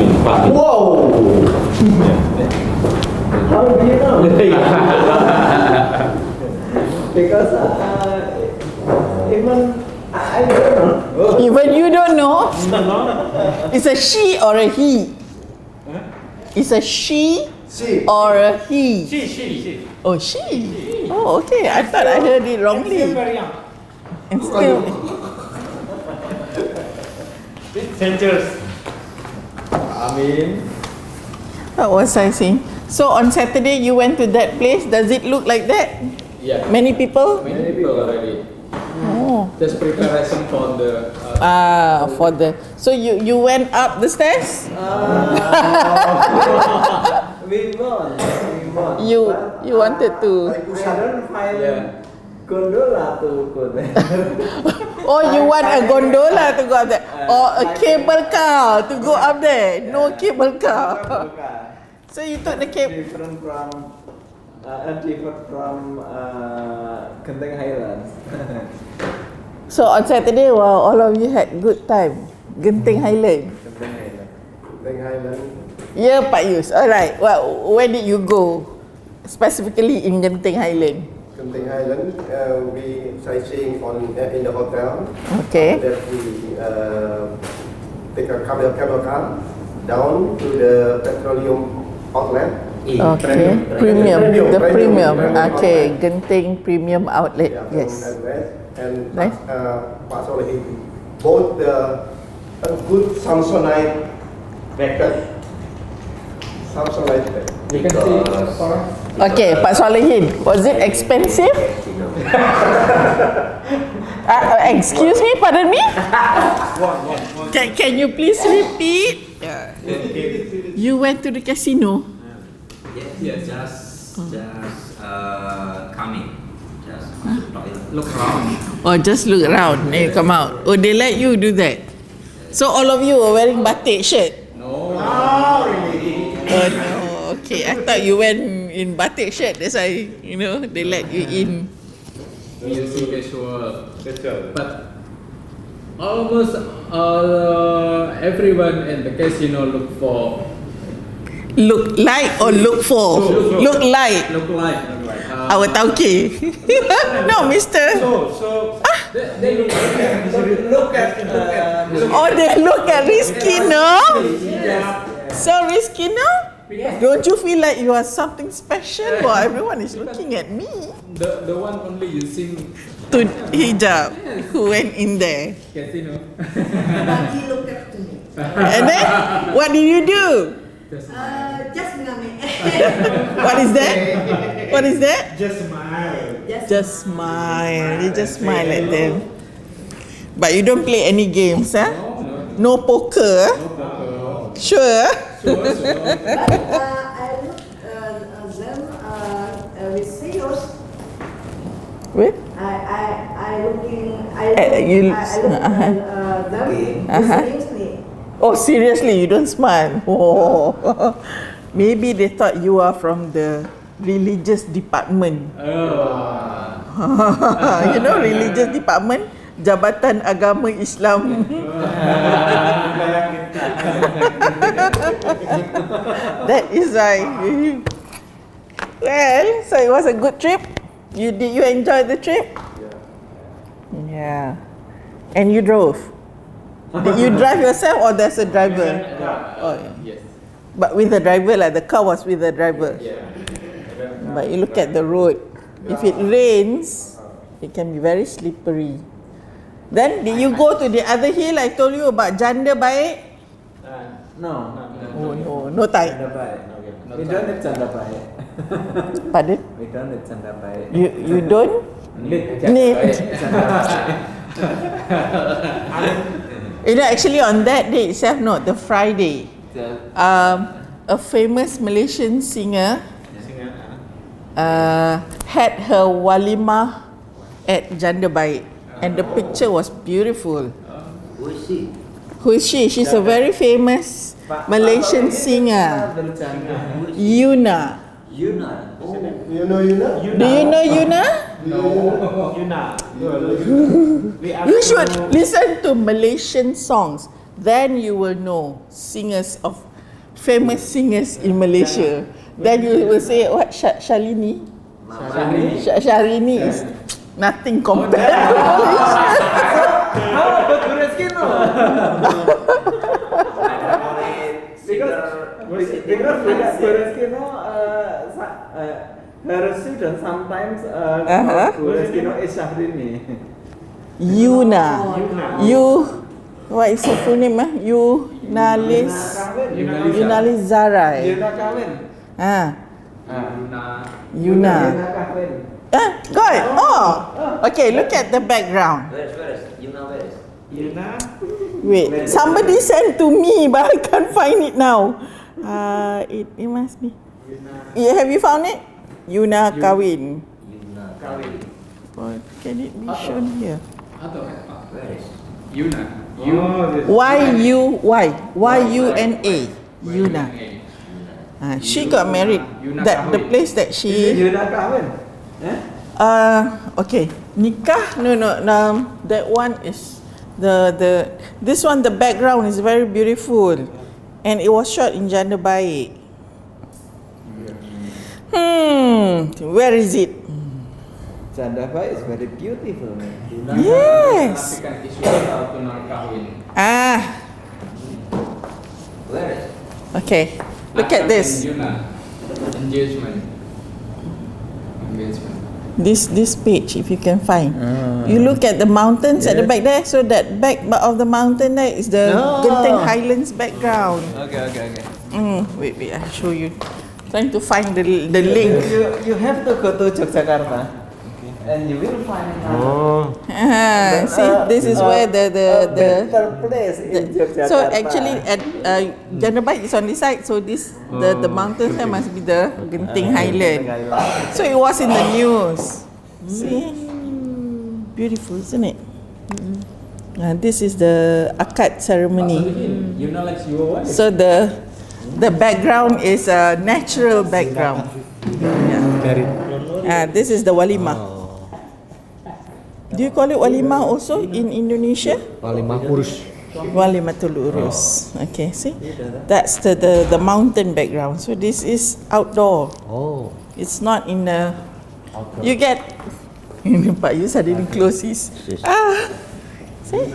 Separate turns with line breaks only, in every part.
Whoa! How do you know? Because even I don't know.
Even you don't know? It's a she or a he? It's a she or a he?
She.
Oh, she. Oh, okay. I thought I heard it wrongly.
Still very young.
And still,
It's dangerous.
what was I saying? So on Saturday you went to that place. Does it look like that?
Yeah.
Many people?
Many people already.
Oh.
Just preparation for the.
For the. So you went up the stairs?
We won.
You wanted to.
I don't find
Yeah.
gondola to go there.
Oh, you want a gondola to go up there, or a cable car to go up there? No cable car. So you took the cable.
Different from Genting Highlands.
So on Saturday, wow, all of you had good time. Genting Highland.
Genting Highland.
Yeah, Pak Yus. Alright. Well, where did you go? Specifically in Genting Highland.
Genting Highland, we sightseeing in the hotel.
Okay.
Then we take a cable car down to the petroleum outlet.
Okay. Premium. The premium. Okay. Genting Premium Outlet. Yes.
And
Nice.
Pak Solehin bought a good Samsonite bag. Samsonite bag.
You can see.
Okay, Pak Solehin, was it expensive? Excuse me, pardon me? Can you please repeat? You went to the casino?
Yes, just coming. Just look around.
Or just look around and come out? Oh, they let you do that? So all of you were wearing batik shirt?
No.
Oh no, okay. I thought you went in batik shirt. That's why, they let you in.
You see casual. But almost everyone in the casino look for.
Look like or look for? Look like.
Look like.
Our tauke. No, mister.
They
Look at
Oh, they look at Rizky, no? So Rizky, no? Don't you feel like you are something special? Well, everyone is looking at me.
The one only using
To hijab, who went in there.
casino.
But he looked up to me.
And then, what did you do?
Just ngame.
What is that? What is that?
Just smile.
Just smile. You just smile at them. But you don't play any games, huh? No poker. Sure.
But I looked them with serious.
Wait.
I looking.
You
I look them seriously.
Oh, seriously, you don't smile. Oh. Maybe they thought you are from the religious department. Religious department, Jabatan Agama Islam. That is right. Well, so it was a good trip. Did you enjoy the trip? Yeah. And you drove? Did you drive yourself or there's a driver? Oh, yeah.
Yes.
But with the driver, like the car was with the driver.
Yeah.
But you look at the road. If it rains, it can be very slippery. Then did you go to the other hill I told you about Janda Baik?
No.
Oh no, no time.
Canda baik. We don't need canda baik.
Pardon?
We don't need canda baik.
You don't need. Actually on that day itself, no, the Friday, a famous Malaysian singer had her walimah at Janda Baik, and the picture was beautiful.
Who is she?
Who is she? She's a very famous Malaysian singer, Yuna.
Yuna. Oh.
You know Yuna?
Do you know Yuna?
Yuna.
You should listen to Malaysian songs. Then you will know singers of famous singers in Malaysia. Then you will say what? Shalini. Sharini is nothing compared to Malaysia.
How about Bureskino? Because Bureskino, her students sometimes Bureskino is Syahrini.
Yuna. What is her full name? Yunalis Zarai.
Yuna Kawin.
Yuna.
Kawin.
Good. Oh. Okay, look at the background.
Where is? Where is?
Wait, somebody sent to me, but I can't find it now. It must be. Yeah, have you found it? Yuna Kawin.
Kawin.
Oh, can it be shown here?
Where is?
Yuna.
Y-U-N-A. Yuna. She got married. The place that she.
Yuna Kawin.
Okay. Nikah? No. That one is this one. The background is very beautiful, and it was shot in Janda Baik. Where is it?
Janda Baik is very beautiful.
Yes.
Where is?
Okay. Look at this.
Engagement.
This page, if you can find. You look at the mountains at the back there. So that back of the mountain there is the Genting Highlands background.
Okay.
Wait, I'll show you. Trying to find the link.
You have to go to Yogyakarta, and you will find.
See, this is where the
better place in Yogyakarta.
so actually at Janda Baik is on this side. So this the mountains there must be the Genting Highland. So it was in the news. See, beautiful, isn't it? This is the akad ceremony.
You know, like your wife.
So the background is a natural background. This is the walimah. Do you call it walimah also in Indonesia? Walimatul urus. Okay, see? That's the mountain background. So this is outdoor. It's not in the. You get. But you suddenly close his. See?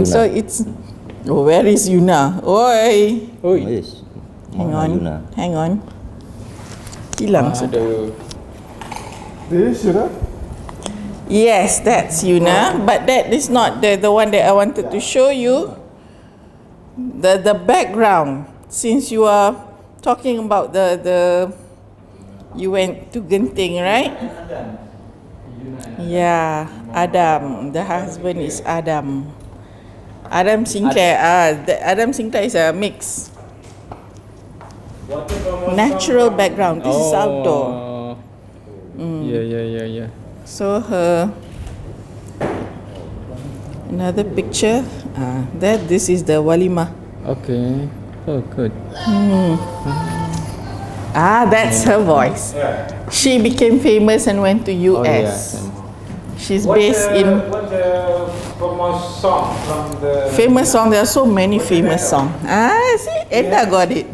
So it's. Oh, where is Yuna? Oi.
Yes.
Hang on. Hilang sudah. Yes, that's Yuna, but that is not the one that I wanted to show you. The background, since you are talking about the you went to Genting, right? Yeah, Adam. The husband is Adam. Adam Sinclair. Adam Sinclair is a mix. Natural background. This is outdoor.
Yeah.
So another picture. This is the walimah.
Okay. Oh, good.
That's her voice. She became famous and went to US. She's based in.
What's the famous song from the?
Famous song. There are so many famous songs. See, Enda got it.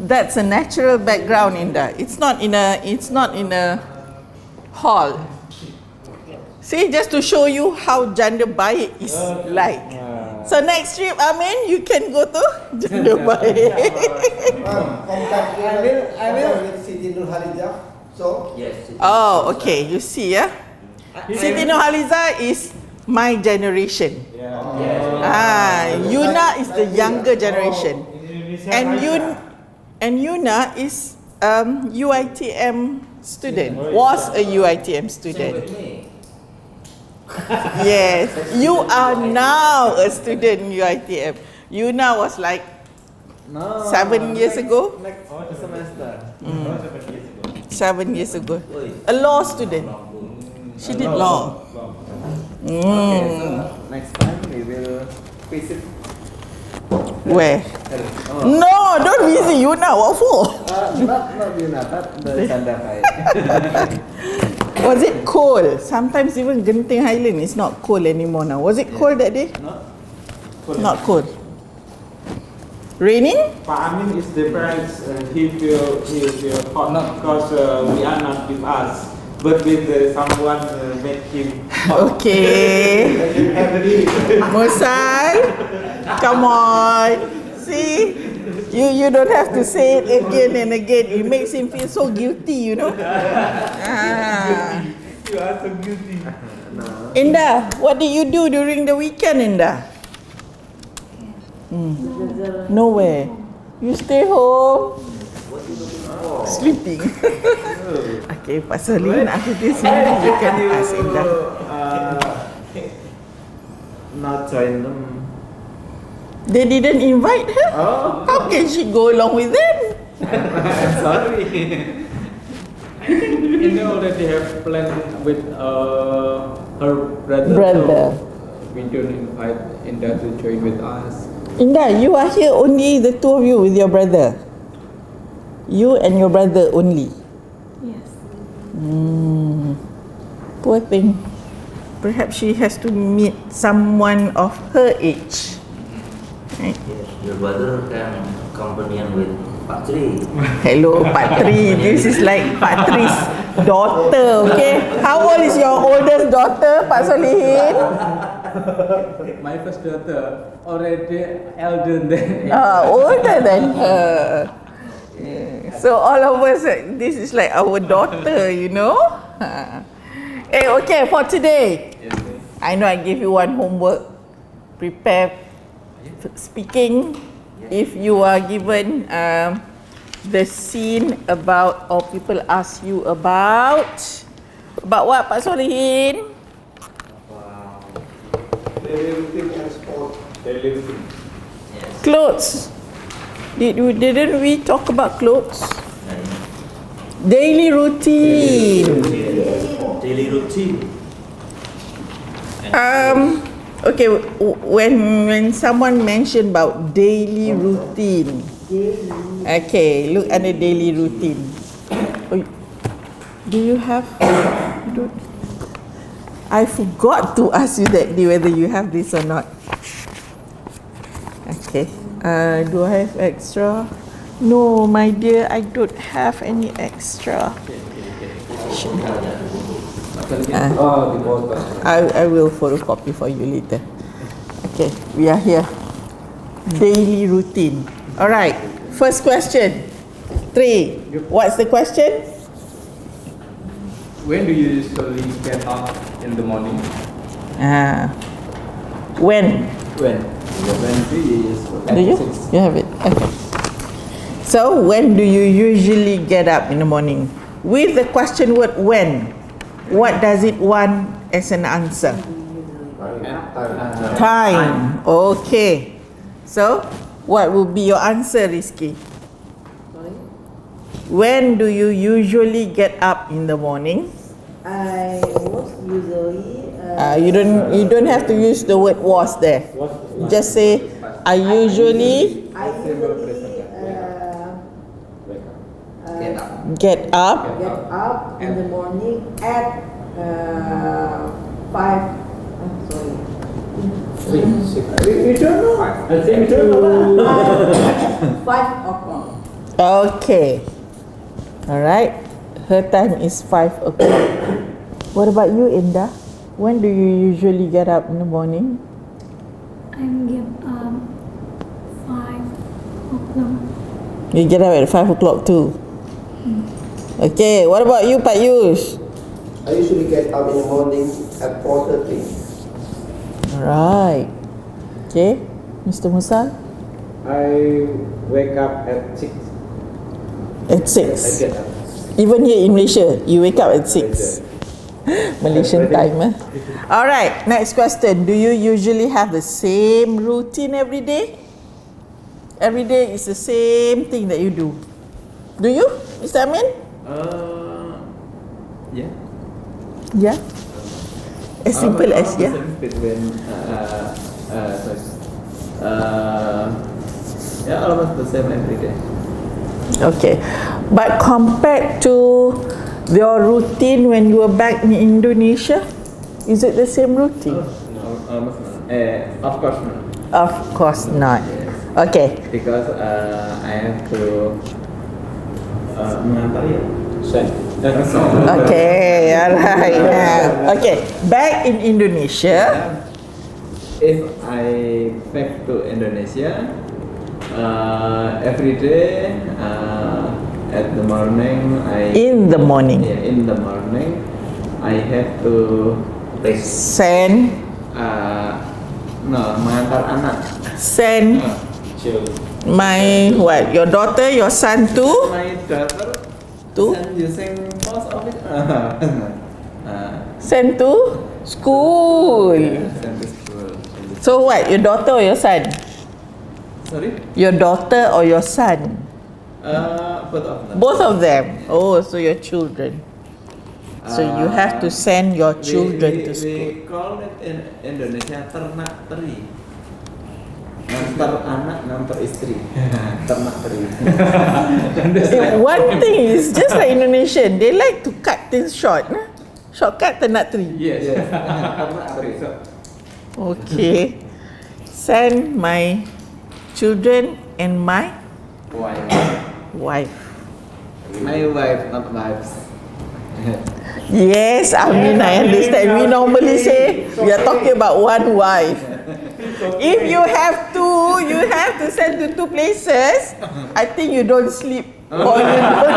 That's a natural background, Enda. It's not in a hall. See, just to show you how Janda Baik is like. So next trip, Amin, you can go to Janda Baik.
I will with Siti Nurhaliza. So
Yes.
Oh, okay. You see, yeah. Siti Nurhaliza is my generation. Yuna is the younger generation, and Yuna is UiTM student. Was a UiTM student. Yes, you are now a student in UiTM. Yuna was like 7 years ago.
Next semester.
7 years ago. A law student. She did law.
Okay, so next time we will visit.
Where? No, don't visit Yuna. What for?
Not Yuna, but the Janda Baik.
Was it cold? Sometimes even Genting Highland is not cold anymore now. Was it cold that day? Not cold. Raining?
Pak Amin is the parents and he feel hot because we are not with us, but with someone make him hot.
Okay. Musal, come on. See? You don't have to say it again and again. It makes him feel so guilty, you know? Ah.
You are so guilty.
Indah, what did you do during the weekend, Indah? Nowhere. You stay home. Sleeping. Okay, Pak Solin, after this, you can ask Indah.
Not join them.
They didn't invite her?
Oh,
How can she go along with them?
sorry.
India already have plan with her brother.
Brother.
So we don't invite India to join with us.
Indah, you are here only the two of you with your brother. You and your brother only.
Yes.
Poor thing. Perhaps she has to meet someone of her age. Right?
Yes, your brother can companion with Pak Tri.
Hello, Pak Tri. This is like Pak Tri's daughter, okay? How old is your oldest daughter, Pak Solihin?
My first daughter already elder than
Older than her. So all of us, this is like our daughter, you know? Hey, okay, for today, I know I gave you one homework. Prepare speaking. If you are given the scene about, or people ask you about what, Pak Solihin?
Daily routine and sport. Daily routine.
Clothes. Didn't we talk about clothes? Daily routine.
Daily routine.
Okay, when someone mentioned about daily routine, okay, look at the daily routine. Oh, do you have? You don't, I forgot to ask you that day whether you have this or not. Okay, do I have extra? No, my dear, I don't have any extra.
Oh, the bottle.
I will photocopy for you later. Okay, we are here. Daily routine. All right. First question. 3. What's the question?
When do you usually get up in the morning?
When?
When do you
Do you? You have it. Okay. So, when do you usually get up in the morning? With the question word when, what does it want as an answer? Time. Okay. So, what will be your answer, Rizky? When do you usually get up in the morning?
I was usually.
You don't have to use the word was there. Just say I usually get up
Get up in the morning at 5. I'm sorry.
We don't know. I think we don't know.
5 o'clock.
Okay. All right. Her time is 5 o'clock. What about you, Indah? When do you usually get up in the morning?
I'm get 5 o'clock.
You get up at 5 o'clock too. Okay. What about you, Pak Yus?
I usually get up in the morning at 4:30.
All right. Okay. Mr. Musa?
I wake up at 6.
At 6.
I get up.
Even here in Malaysia, you wake up at 6. Malaysian time, eh? All right, next question. Do you usually have the same routine every day? Every day is the same thing that you do. Do you, Mr. Amin?
Yeah.
Yeah. As simple as yeah.
Between yeah, almost the same every day.
Okay, but compared to your routine when you were back in Indonesia, is it the same routine?
No, almost not. Of course not.
Of course not. Okay.
Because I have to mengantar ya.
Okay, alright. Yeah. Okay, back in Indonesia.
If I back to Indonesia, every day at the morning
In the morning.
yeah, in the morning I have to
Send
mengantar anak.
send
Chill.
my what? Your daughter, your son to
My daughter
To?
and using post office.
send to school.
Send to school.
So what? Your daughter or your son?
Sorry?
Your daughter or your son?
Both of them.
Both of them. Oh, so your children. So you have to send your children to school.
We call it in Indonesia ternak teri. Ngantar anak, ngantar istri. Ternak teri.
One thing is just like Indonesian, they like to cut things short. Nah? Shortcut ternak tree.
Yes. Ternak teri.
Okay. Send my children and my wife.
My wife, not wives.
Yes, I mean I understand. We normally say we are talking about one wife. If you have to send to two places. I think you don't sleep or you don't.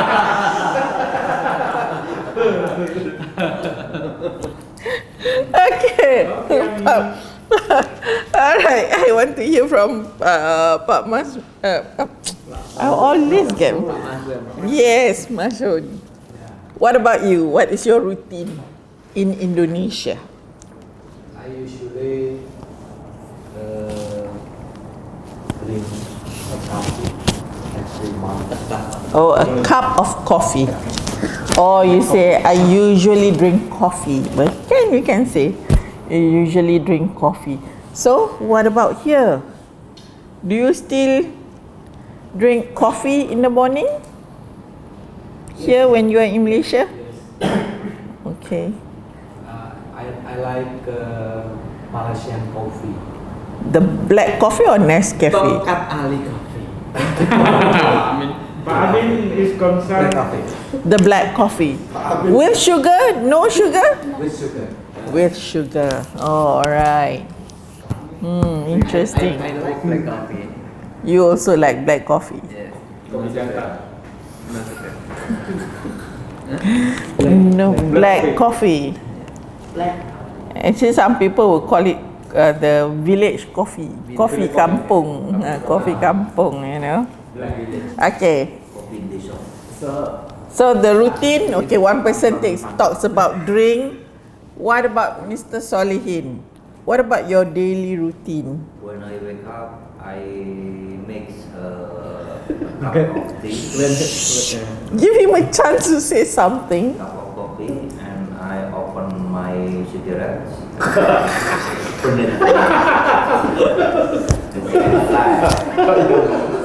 Okay. Alright, I want to hear from Pak Mas. I always get. Yes, Masud. What about you? What is your routine in Indonesia?
I usually drink a coffee every month.
Oh, a cup of coffee. Or you say, I usually drink coffee. But you can say, you usually drink coffee. So, what about here? Do you still drink coffee in the morning? Here when you are in Malaysia? Okay.
I like Malaysian coffee.
The black coffee or Nescafe?
Tongkat Ali coffee.
Pak Amin is concerned.
The black coffee. With sugar? No sugar?
With sugar.
With sugar. Oh, alright. Interesting.
I like black coffee.
You also like black coffee?
Yes.
No, black coffee.
Black.
Actually, some people will call it the village coffee. Coffee kampung. Coffee kampung, you know. Okay.
Coffee in the shop.
So the routine, okay, one person talks about drink. What about Mr. Solihin? What about your daily routine?
When I wake up, I mix a cup of tea,
Give him a chance to say something.
cup of coffee, and I open my cigarettes. Put it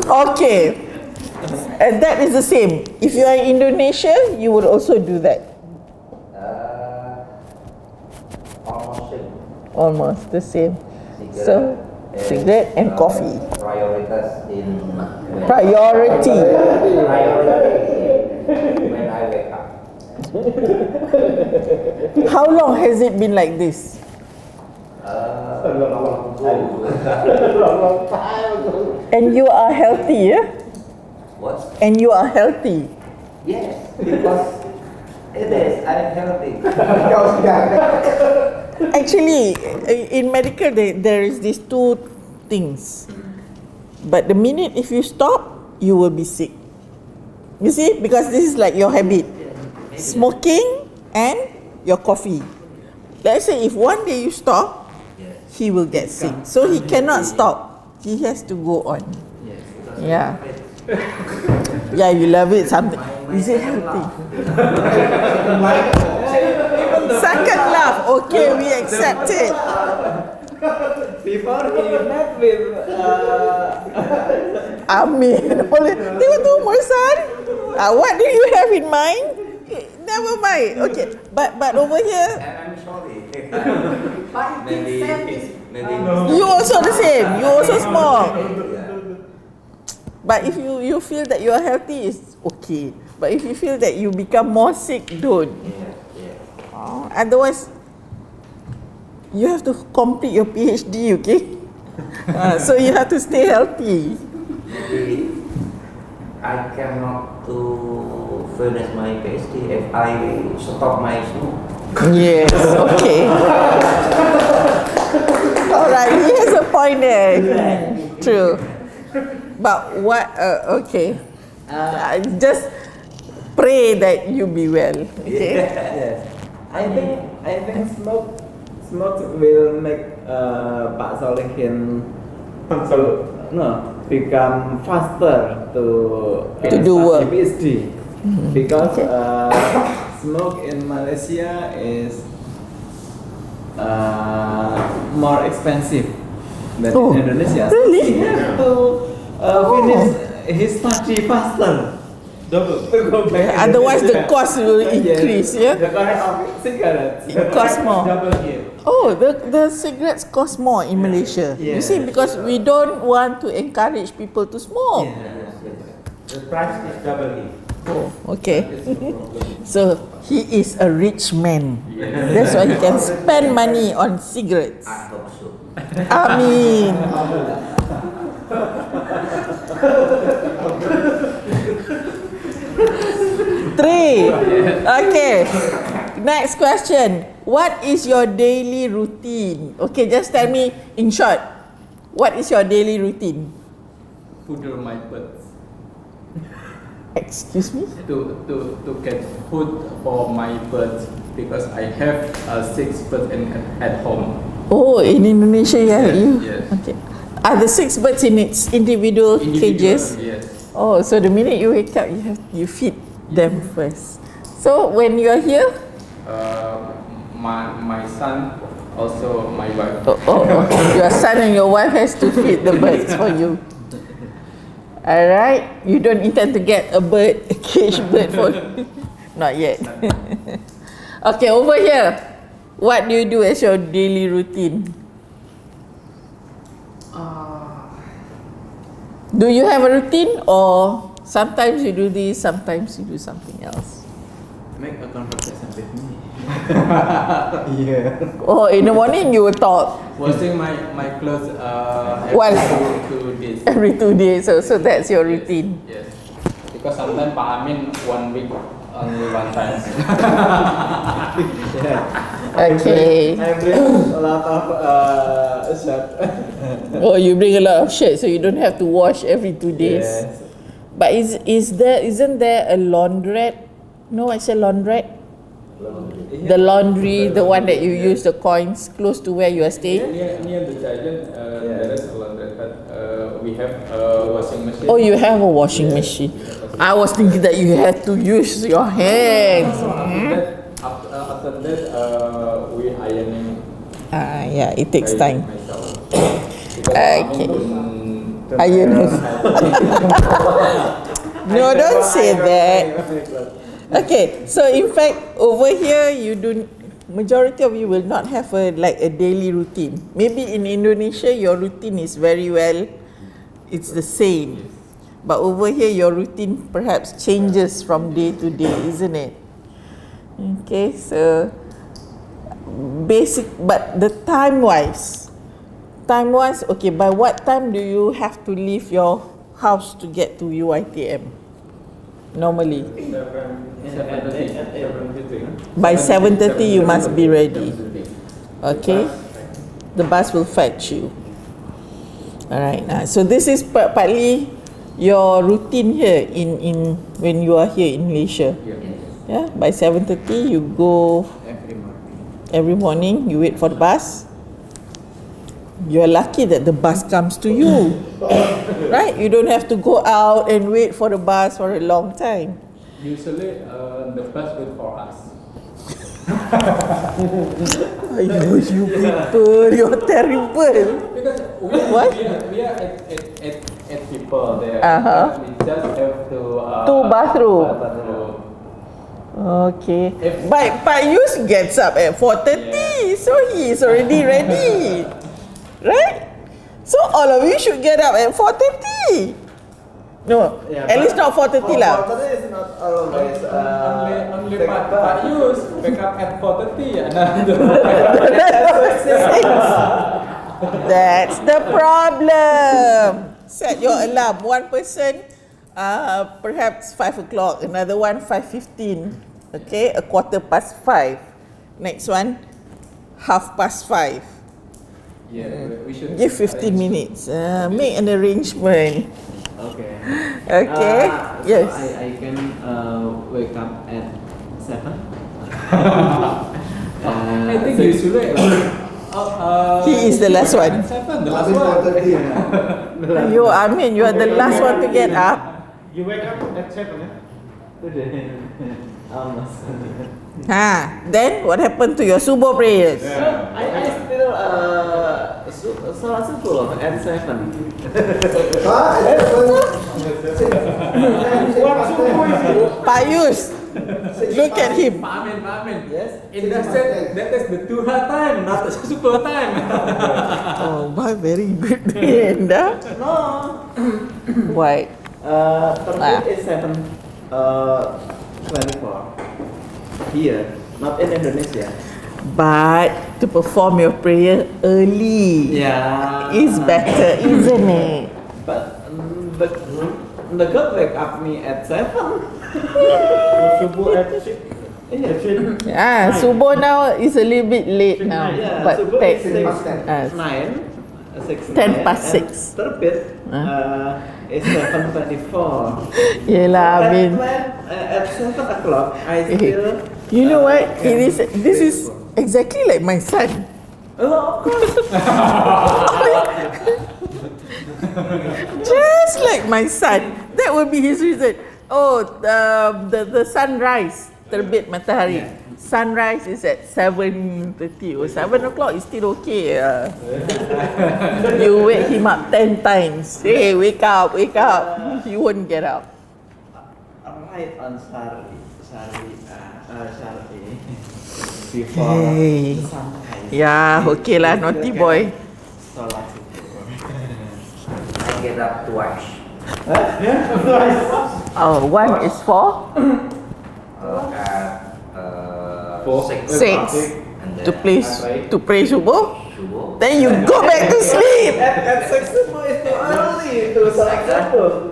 Okay. And that is the same. If you are in Indonesia, you would also do that.
almost same.
Almost the same. So,
Cigarette
cigarette and coffee.
Prioritas in
Priority.
when I wake up.
How long has it been like this? And you are healthy, yeah?
What?
And you are healthy.
Yes, because it is. I'm healthy.
Actually, in medical, there is these two things. But the minute if you stop, you will be sick. You see, because this is like your habit. Smoking and your coffee. Let's say if one day you stop, he will get sick. So he cannot stop. He has to go on.
Yes, because
Yeah. Yeah, you love it. Something. Is it healthy? Second laugh. Okay, we accept it.
Before he met with
Amin. Boleh tengok my son. What do you have in mind? Never mind. Okay, but over here,
I'm sorry.
But it
maybe
said this,
maybe
you also the same. You also smoke. But if you feel that you are healthy, it's okay. But if you feel that you become more sick, don't. Otherwise, you have to complete your PhD, okay? So you have to stay healthy.
Maybe I cannot to finish my PhD if I stop my smoke.
Yes, okay. Alright, he has a point there. True. But what, okay. Just pray that you be well, okay?
Yes. I think smoke will make Pak Solihin become faster to
do work.
PhD because smoke in Malaysia is more expensive than in Indonesia.
Really?
He has to finish his study faster.
Otherwise, the cost will increase, yeah?
The cost of cigarettes.
It costs more.
Double here.
Oh, the cigarettes cost more in Malaysia. You see, because we don't want to encourage people to smoke.
The price is double here.
Oh, okay. So he is a rich man. That's why he can spend money on cigarettes.
I hope so.
Amin. Three. Okay. Next question. What is your daily routine? Okay, just tell me in short. What is your daily routine?
Fodder my birds
Excuse me?
to get food for my birds because I have 6 birds at home.
Oh, in Indonesia, yeah, you.
Yes.
Okay. Are the 6 birds in its individual cages?
Yes.
Oh, so the minute you wake up, you feed them first. So when you are here,
My son, also my wife.
your son and your wife has to feed the birds for you. Alright, you don't intend to get a cage bird for not yet. Okay, over here, what do you do as your daily routine? Do you have a routine, or sometimes you do this, sometimes you do something else?
Make a conversation with me.
Oh, in the morning you will talk
Washing my clothes
Well,
every 2 days.
every 2 days, so that's your routine.
Yes. Because sometimes Pak Amin 1 week only 1 time.
Okay.
I bring a lot of shirts.
Oh, you bring a lot of shirts, so you don't have to wash every 2 days.
Yes.
But isn't there a laundrette? No, it's a laundrette. The laundry, the one that you use the coins close to where you are staying.
Near the giant, there is a laundry, but we have a washing machine.
Oh, you have a washing machine. I was thinking that you had to use your hands.
After that, we ironing.
Yeah, it takes time.
Myself.
Okay. Ironing. No, don't say that. Okay, so in fact, over here, majority of you will not have a daily routine. Maybe in Indonesia, your routine is very well, it's the same. But over here, your routine perhaps changes from day to day, isn't it? Okay, so but the time-wise, okay, by what time do you have to leave your house to get to UiTM? Normally? By 7:30 you must be ready. Okay? The bus will fetch you. Alright. So this is partly your routine here in when you are here in Malaysia. Yeah? By 7:30 you go every morning, you wait for the bus. You're lucky that the bus comes to you. Right? You don't have to go out and wait for the bus for a long time.
Usually, the bus wait for us.
Ayo, you people, you're terrible.
Because
What?
we are at people there.
Uh-huh.
We just have to.
Two bathroom.
bathroom.
Okay. But Yus gets up at 4:30, so he is already ready. Right? So all of you should get up at 4:30. No,
Yeah,
at least not 4:30 lah.
4:30 is not always.
Only
take
Pak
back.
Yus wake up at 4:30 ya. Nah,
That's the problem. Set your alarm. One person, perhaps 5 o'clock. Another one 5:15. Okay, 5:15. Next one, 5:30.
yeah, we should
Give 15 minutes. Make an arrangement.
Okay.
Okay. Yes.
So I can wake up at 7.
I think usually.
He is the last one.
7, the last one.
You, I mean, you are the last one to get up.
You wake up at 7,
Almost.
Then what happened to your subuh prayers?
I still salat subuh at 7.
Pak Yus, look at him.
Pak Amin.
Yes.
In that sense, that is the duha time, not the subuh time.
Oh, my, very good. Indah.
No.
Why?
Terbit is 7:24 here, not in Indonesia.
But to perform your prayer early
Yeah.
is better, isn't it?
But the God wake up me at 7.
Subuh at 6.
Ah, subuh now is a little bit late now.
Yeah,
But
subuh
take
is 10 past 6. Terbit is 7:24.
Yelah, I mean,
At 7 o'clock, I still.
you know what? This is exactly like my son.
Oh, of course.
Just like my son. That would be his reason. Oh, the sunrise, terbit matahari. Sunrise is at 7:30 or 7 o'clock is still okay. You wake him up 10 times. Hey, wake up. He won't get up.
Right on Shari. Before
Hey.
the sunrise.
Yeah, okay lah, naughty boy.
Salat subuh.
I get up twice.
Oh, one is for
At 6.
6
And then
to pray subuh.
subuh.
Then you go back to sleep.
At 6 subuh is too early to salat subuh.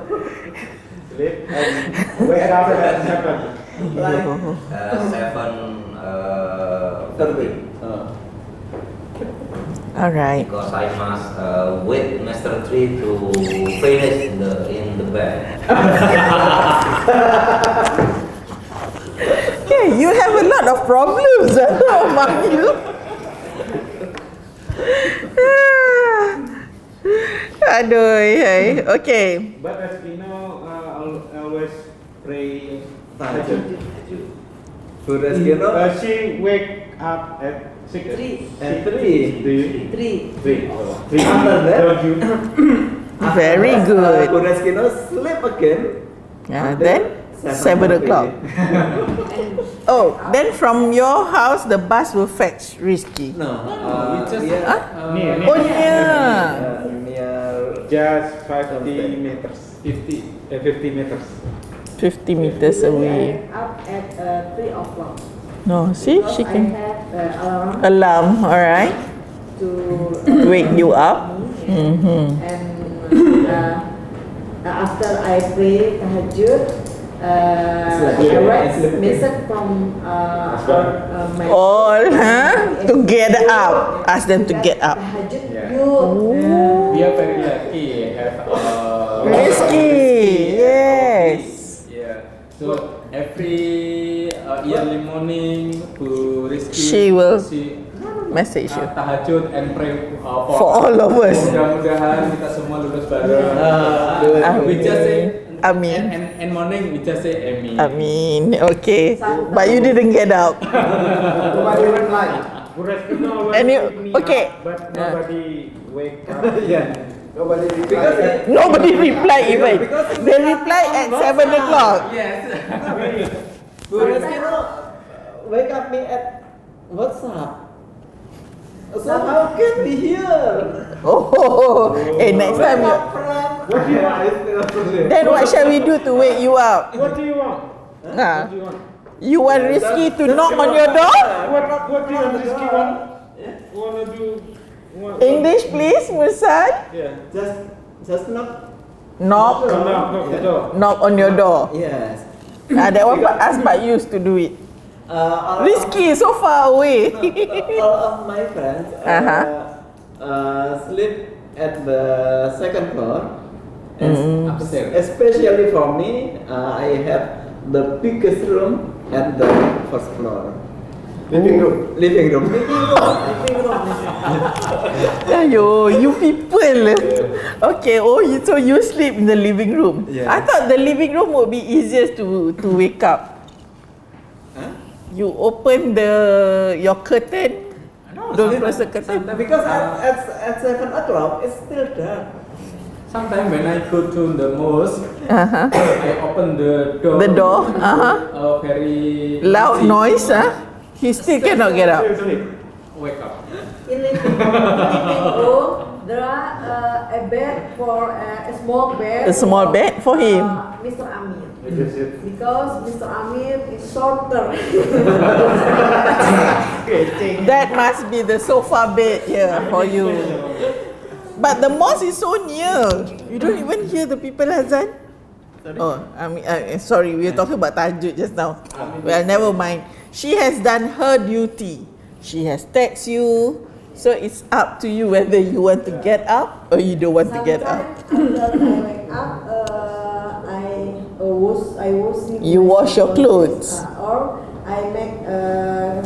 Sleep and wake up at 7.
Like
7:30.
All right.
Because I must wait Mr. Tree to finish in the bed.
Yeah, you have a lot of problems among you. Aduh, hey. Okay.
But as we know, always pray
tahajud.
She wake up at 6.
At 3.
Do you? 3.
After that,
Don't you?
Very good.
Bureskino sleep again.
Then 7 o'clock. Oh, then from your house the bus will fetch Rizky.
No,
we just
Near.
Oh yeah.
near
Just 50 meters.
50.
50 meters.
50 meters away.
Up at 3 o'clock.
No, see,
Because
she
I
can
have alarm
alarm. All right,
to
wake you up. Mm-hmm.
And after I pray tahajud, I write message from my
All, to get up. Ask them to get up.
tahajud
Yeah.
you.
We are very lucky have
Rizky, yes.
Yeah. So every early morning, Bu Rizky
She will
she
message you.
tahajud and pray
For all of us.
Mudah-mudahan kita semua lulus bareng. We just say
Amin.
and morning we just say amin.
Amin. Okay, but you didn't get up.
Nobody reply.
Bureskino
And you-
wake me
okay.
up, but nobody wake up.
yeah.
Nobody reply.
Because
Nobody reply even.
because
They reply at 7 o'clock.
Yes.
Bureskino wake up me at WhatsApp. So how can be here?
Oh, hey, next time.
What do you want?
Then what shall we do to wake you up?
What do you want?
Nah.
What do you want?
You want Rizky to knock on your door?
What do you want? Rizky want? Wanna do?
English, please, Musad.
Yeah.
Just not.
Knock,
Knock the door.
knock on your door.
Yes.
That one Asbat used to do it.
All
Rizky is so far away.
all of my friends sleep at the second floor. And especially for me, I have the biggest room at the first floor.
Living room.
Living room.
Ayo, you people. Okay, so you sleep in the living room.
Yeah.
I thought the living room would be easiest to wake up.
Huh?
You open your curtain. Don't close the curtain.
Because at 7 o'clock it's still dark.
Sometimes when I go to the mosque,
Uh-huh.
I open the door.
The door. Uh-huh.
Very
Loud
noisy.
noise. He still cannot get up.
Wake up.
In living room, there are a bed for a small bed.
A small bed for him.
Mr. Amir. Because Mr. Amir is shorter.
That must be the sofa bed here for you. But the mosque is so near. You don't even hear the people azan. Oh, sorry, we were talking about tahajjud just now. Well, never mind. She has done her duty. She has texted you. So it's up to you whether you want to get up or you don't want to get up.
Sometimes after I wake up, I wash
You wash your clothes.
or I make a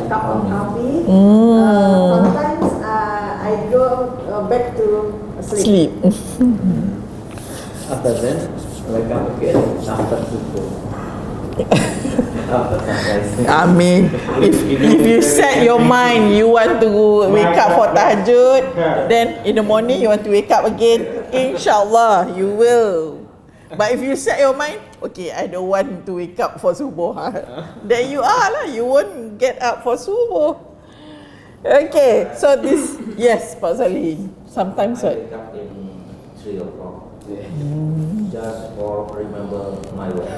cup of coffee.
Mm.
Sometimes I go back to sleep.
Sleep.
After then, wake up again after subuh. After sunrise.
I mean, if you set your mind you want to wake up for tahajud, then in the morning you want to wake up again, inshallah you will. But if you set your mind, okay, I don't want to wake up for subuh, then you are lah, you won't get up for subuh. Okay, so this, yes, Pak Salih, sometimes
I
what?
wake up in 3 o'clock. Just for remember my work.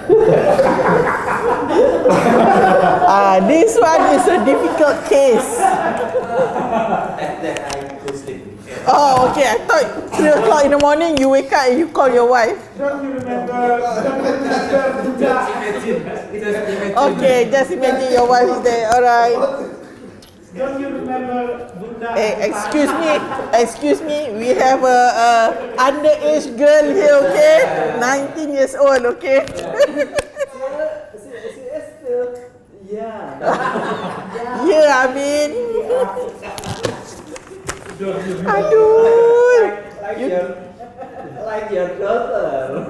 This one is a difficult case.
And then I go sleep.
Oh, okay, I thought 3 o'clock in the morning you wake up and you call your wife.
Don't you remember?
Okay, just imagine your wife is there. Alright.
Don't you remember Buddha?
Excuse me. We have a underage girl here, okay? 19 years old, okay?
She is still young.
Yeah, I mean.
Don't you remember?
Aduh.
Like your daughter.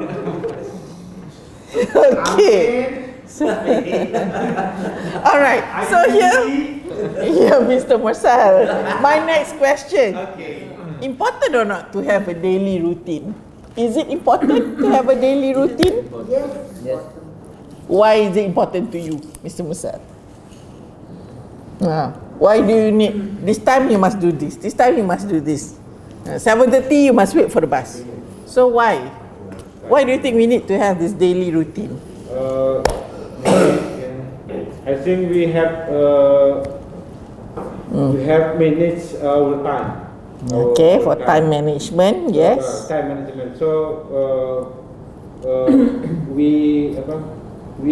Okay. Alright, so here, Mr. Marcel. My next question. Important or not to have a daily routine? Is it important to have a daily routine?
Yes.
Why is it important to you, Mr. Marcel? Why do you need, this time you must do this, this time you must do this. 7:30 you must wait for the bus. So why? Why do you think we need to have this daily routine?
I think we have managed our time.
Okay, for time management, yes.
Time management. So we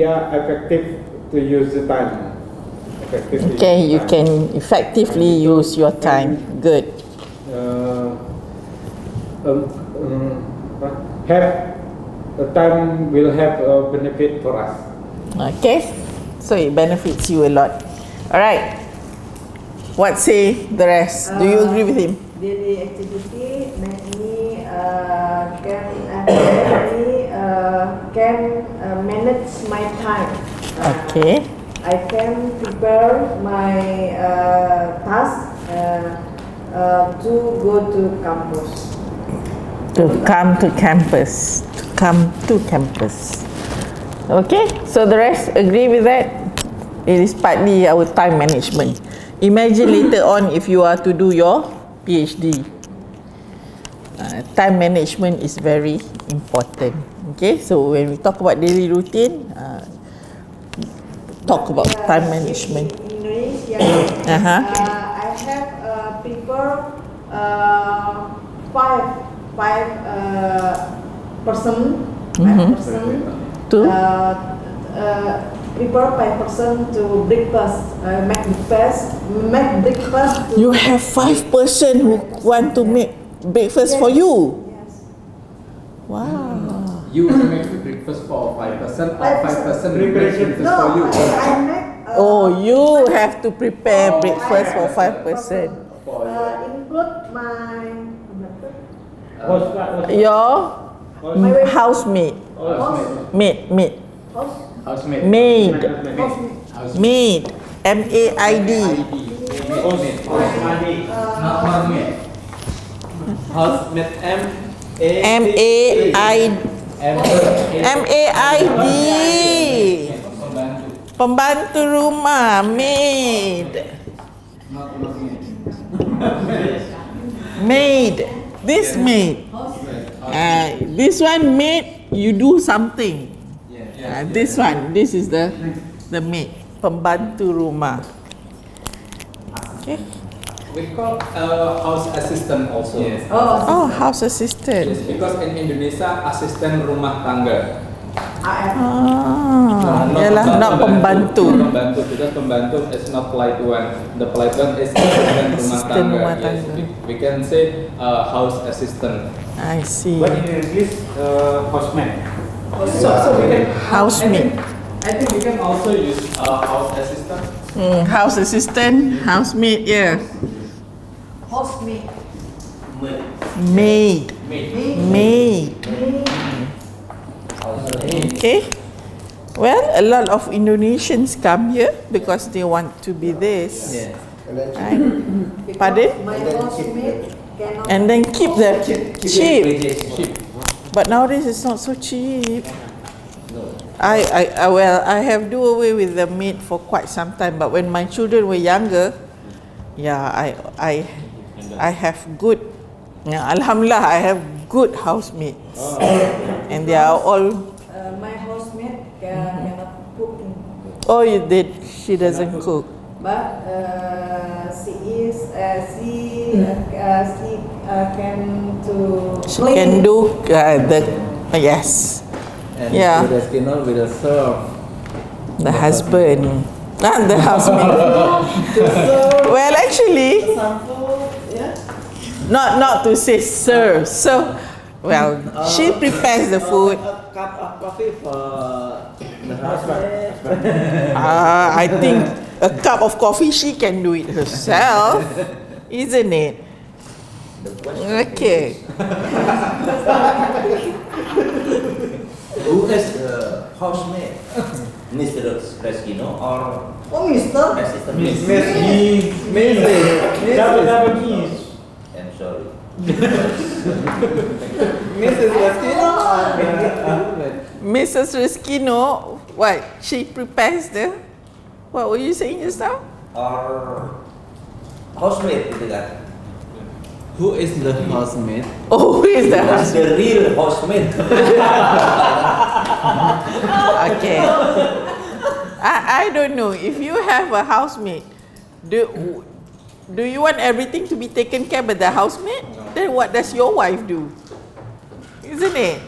are effective to use the time. Effectively
Okay,
use
you
time.
can effectively use your time. Good.
Have the time will have a benefit for us.
Okay, so it benefits you a lot. Alright, what say the rest? Do you agree with him?
Daily activity make me can manage my time.
Okay.
I can prepare my task to go to campus.
To come to campus. Okay, so the rest agree with that? It is partly our time management. Imagine later on if you are to do your PhD. Time management is very important. Okay, so when we talk about daily routine, talk about time management.
In Indonesia,
Uh-huh.
I have prefer five person,
To
prepare 5 person to breakfast, make breakfast.
you have 5 person who want to make breakfast for you.
Yes.
Wow.
You will make breakfast for 5% or 5% will make breakfast
No,
for you.
I make.
Oh, you have to prepare breakfast for 5 person.
Include my
Your housemate, maid,
Housemate.
maid,
Housemate.
maid, MAID.
Not housemate.
Housemate
MAID. Pembantu rumah, maid. Maid. This maid. This one maid, you do something. This one, this is the maid. Pembantu rumah. Okay.
We call house assistant also. Yes.
Oh, house assistant.
Yes, because in Indonesia asisten rumah tangga.
Not pembantu.
Pembantu, because pembantu is not polite one. The polite one is asisten rumah
Asisten
tangga.
rumah
Yes,
tangga.
we can say house assistant.
I see.
But in English, housemate.
So we can
Housemaid.
I think we can also use house assistant.
House assistant, housemaid, yeah.
housemate.
Maid. Maid. Okay. Well, a lot of Indonesians come here because they want to be this.
And then
Right? Pardon?
My housemate cannot.
And then keep the cheap. But nowadays it's not so cheap. I have do away with the maid for quite some time. But when my children were younger, yeah, I have good. Yeah, Alhamdulillah, I have good housemates, and they are all.
My housemate cannot cook.
Oh, you did. She doesn't cook.
But she can to
She can do the yes.
And
Yeah.
with the skinner with a serve.
The husband, not the housemaid. Well, actually, not to say serve. So, well, she prepares the food.
A cup of coffee for the husband.
I think a cup of coffee she can do it herself, isn't it? Okay.
Who is the housemate? Mr. Reskino or
Mister.
assistant? I'm sorry.
Mrs. Leskino
Mrs. Reskino, what? She prepares the. What were you saying just now?
Or housemate gitu kan?
Who is the housemate?
Oh, who is the
Who is
husband?
the real housemate?
Okay. I don't know. If you have a housemate, do you want everything to be taken care by the housemate? Then what does your wife do? Isn't it?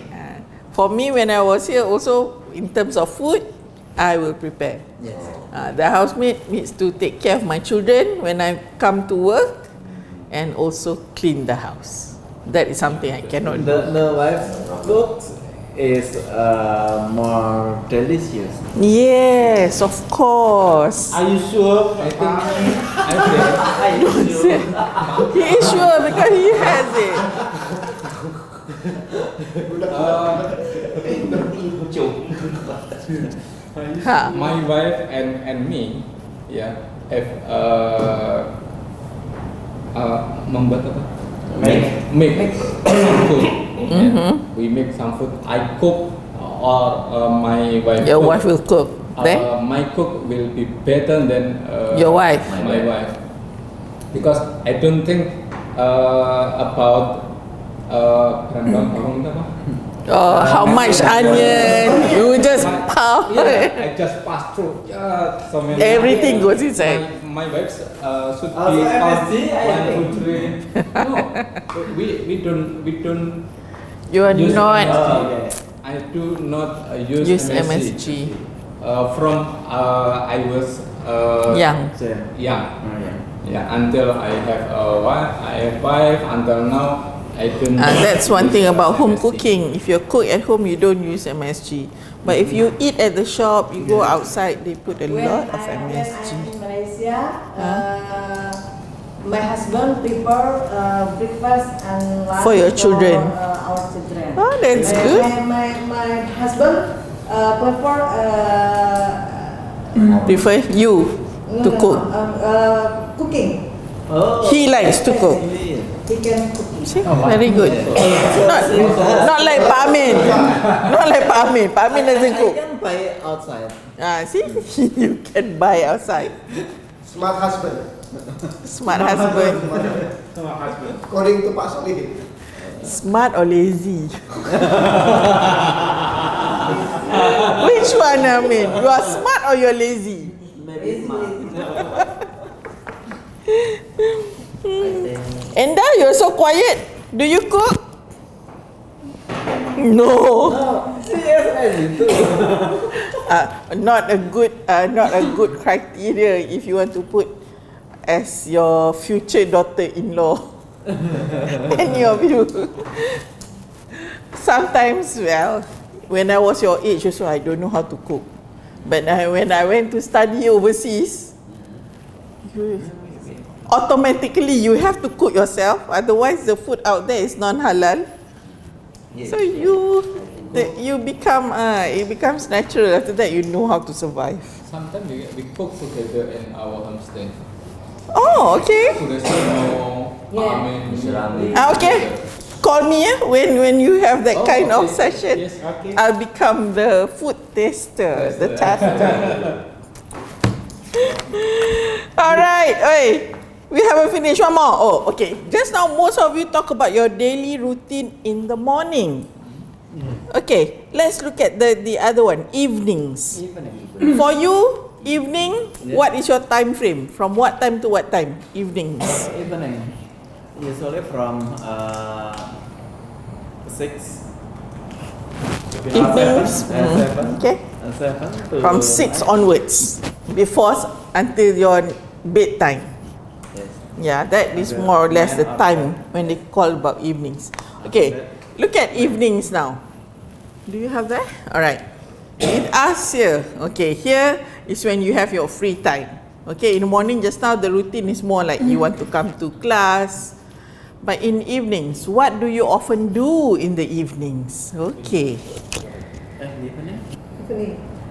For me, when I was here also, in terms of food, I will prepare.
Yes.
The housemate needs to take care of my children when I come to work and also clean the house. That is something I cannot do.
The wife's cook is more delicious.
Yes, of course.
Are you sure?
I think
He is sure because he has it. Ha.
my wife and me, yeah, have membuat apa? Make some food. Yeah. We make some food. I cook or my wife.
Your
cook.
wife will cook. Then?
My cook will be better than
Your wife.
My wife, because I don't think about
How much onion? You just pound.
I just pass through. So many
Everything goes inside.
My wife should
Also
be
MSG, I
on 1,
think.
2, 3. No, we don't.
You are
use
not
MSG. I do not use
MSG.
From I was
Young.
young.
Oh, yeah.
Yeah, until I have wife. Until now, I don't.
That's one thing about home
MSG.
cooking. If you cook at home, you don't use MSG. But if you eat at the shop, you go outside, they put a lot of
When I'm
MSG.
in Malaysia, my husband prepare breakfast and lunch
For your children.
our children.
Oh, that's good.
My husband prefer
Prefer you to cook.
cooking.
Oh,
He likes to cook.
He can cook.
See, very good. Not like Pak Amin. Not like Pak Amin. Pak Amin doesn't
I
cook.
can buy outside.
See, you can buy outside.
Smart husband.
Smart husband.
According to Pak Solih.
Smart or lazy? Which one, Amin? You are smart or you're lazy?
Maybe smart.
Enda, you're so quiet. Do you cook? No.
Oh, seriously too.
Not a good criteria if you want to put as your future daughter-in-law. Any of you. Sometimes, well, when I was your age also, I don't know how to cook. But when I went to study overseas, automatically you have to cook yourself. Otherwise, the food out there is non-halal.
Yes.
So you become it becomes natural. After that, you know how to survive.
Sometimes we cook together in our homestay.
Oh, okay. Okay. Call me when you have that kind of session.
Yes, okay.
I'll become the food taster, the taster. All right. Oi, we haven't finished. One more. Oh, okay. Just now, most of you talk about your daily routine in the morning. Okay, let's look at the other one. Evenings. For you, evening. What is your time frame? From what time to what time? Evenings.
Evening. Usually from 6.
Evenings.
7.
Okay.
7 to
From 6 onwards, before until your bedtime.
Yes.
Yeah, that is more or less the time when they call about evenings. Okay, look at evenings now. Do you have that? All right. With us here, okay, here is when you have your free time. Okay, in the morning just now the routine is more like you want to come to class. But in evenings, what do you often do in the evenings? Okay.
Evening.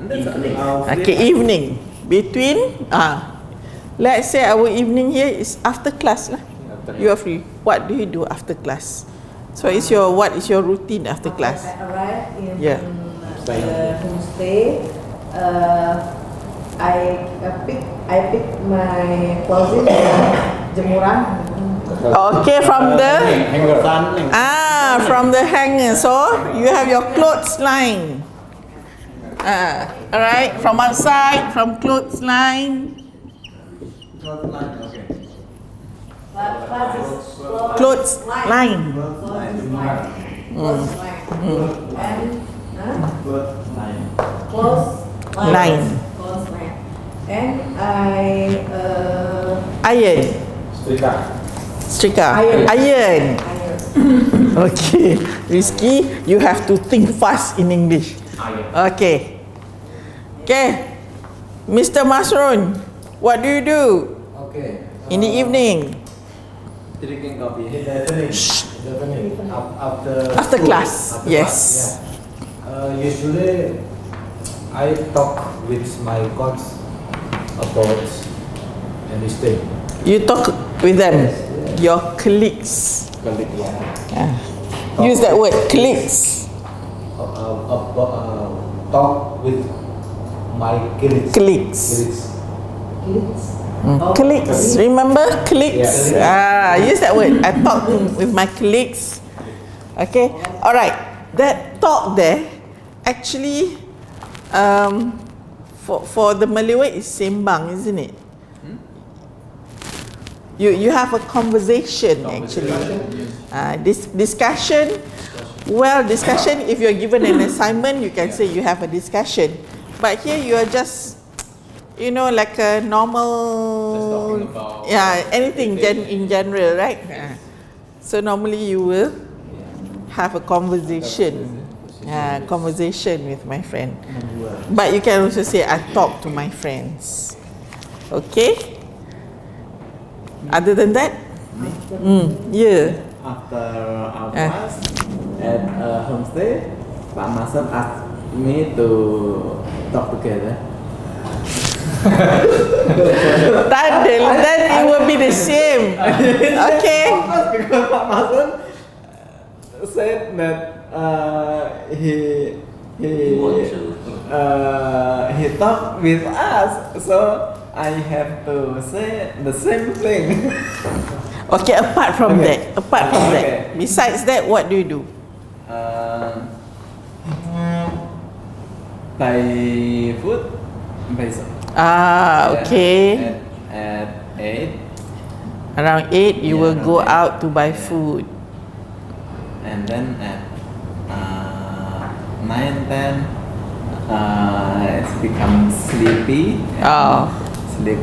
Evening.
Okay, evening. Between, let's say our evening here is after class lah. You are free. What do you do after class? So what is your routine after class?
I arrive in
Yeah.
the homestay. I pick my clothes jemuran.
Okay, from the
Sunning.
from the hanger. So you have your clothes line. All right, from outside, from clothes line.
Okay.
Clothes line.
Clothes line. And
Close.
Line.
Clothes line. And I
Iron. Strika. Iron.
iron.
Okay, Rizky, you have to think fast in English. Okay. Okay, Mr. Masrun, what do you do
Okay.
in the evening
Drinking coffee.
after class? Yes.
Usually, I talk with my coach about anything.
You talk with them, your colleagues. Use that word, colleagues.
Talk with my colleagues.
Colleagues. Colleagues. Remember colleagues?
Yeah,
Use that word. I talk with my colleagues. Okay. All right. That talk there, actually, for the Malay word is sembang, isn't it? You have a conversation actually. This discussion. Well, discussion. If you're given an assignment, you can say you have a discussion. But here you are just, like a normal.
Just talking about
anything in general, right? So normally you will have a conversation. Conversation with my friend. But you can also say I talk to my friends. Okay. Other than that, yeah.
After our class at homestay, Pak Masan asked me to talk together.
Then it will be the same. Okay.
Because Pak Masan said that he talked with us, so I have to say the same thing.
Okay, apart from that, besides that, what do you do?
Buy food,
Okay.
At 8,
Around 8, you will go out to buy food.
and then at 9, 10, it's become sleepy. Sleep.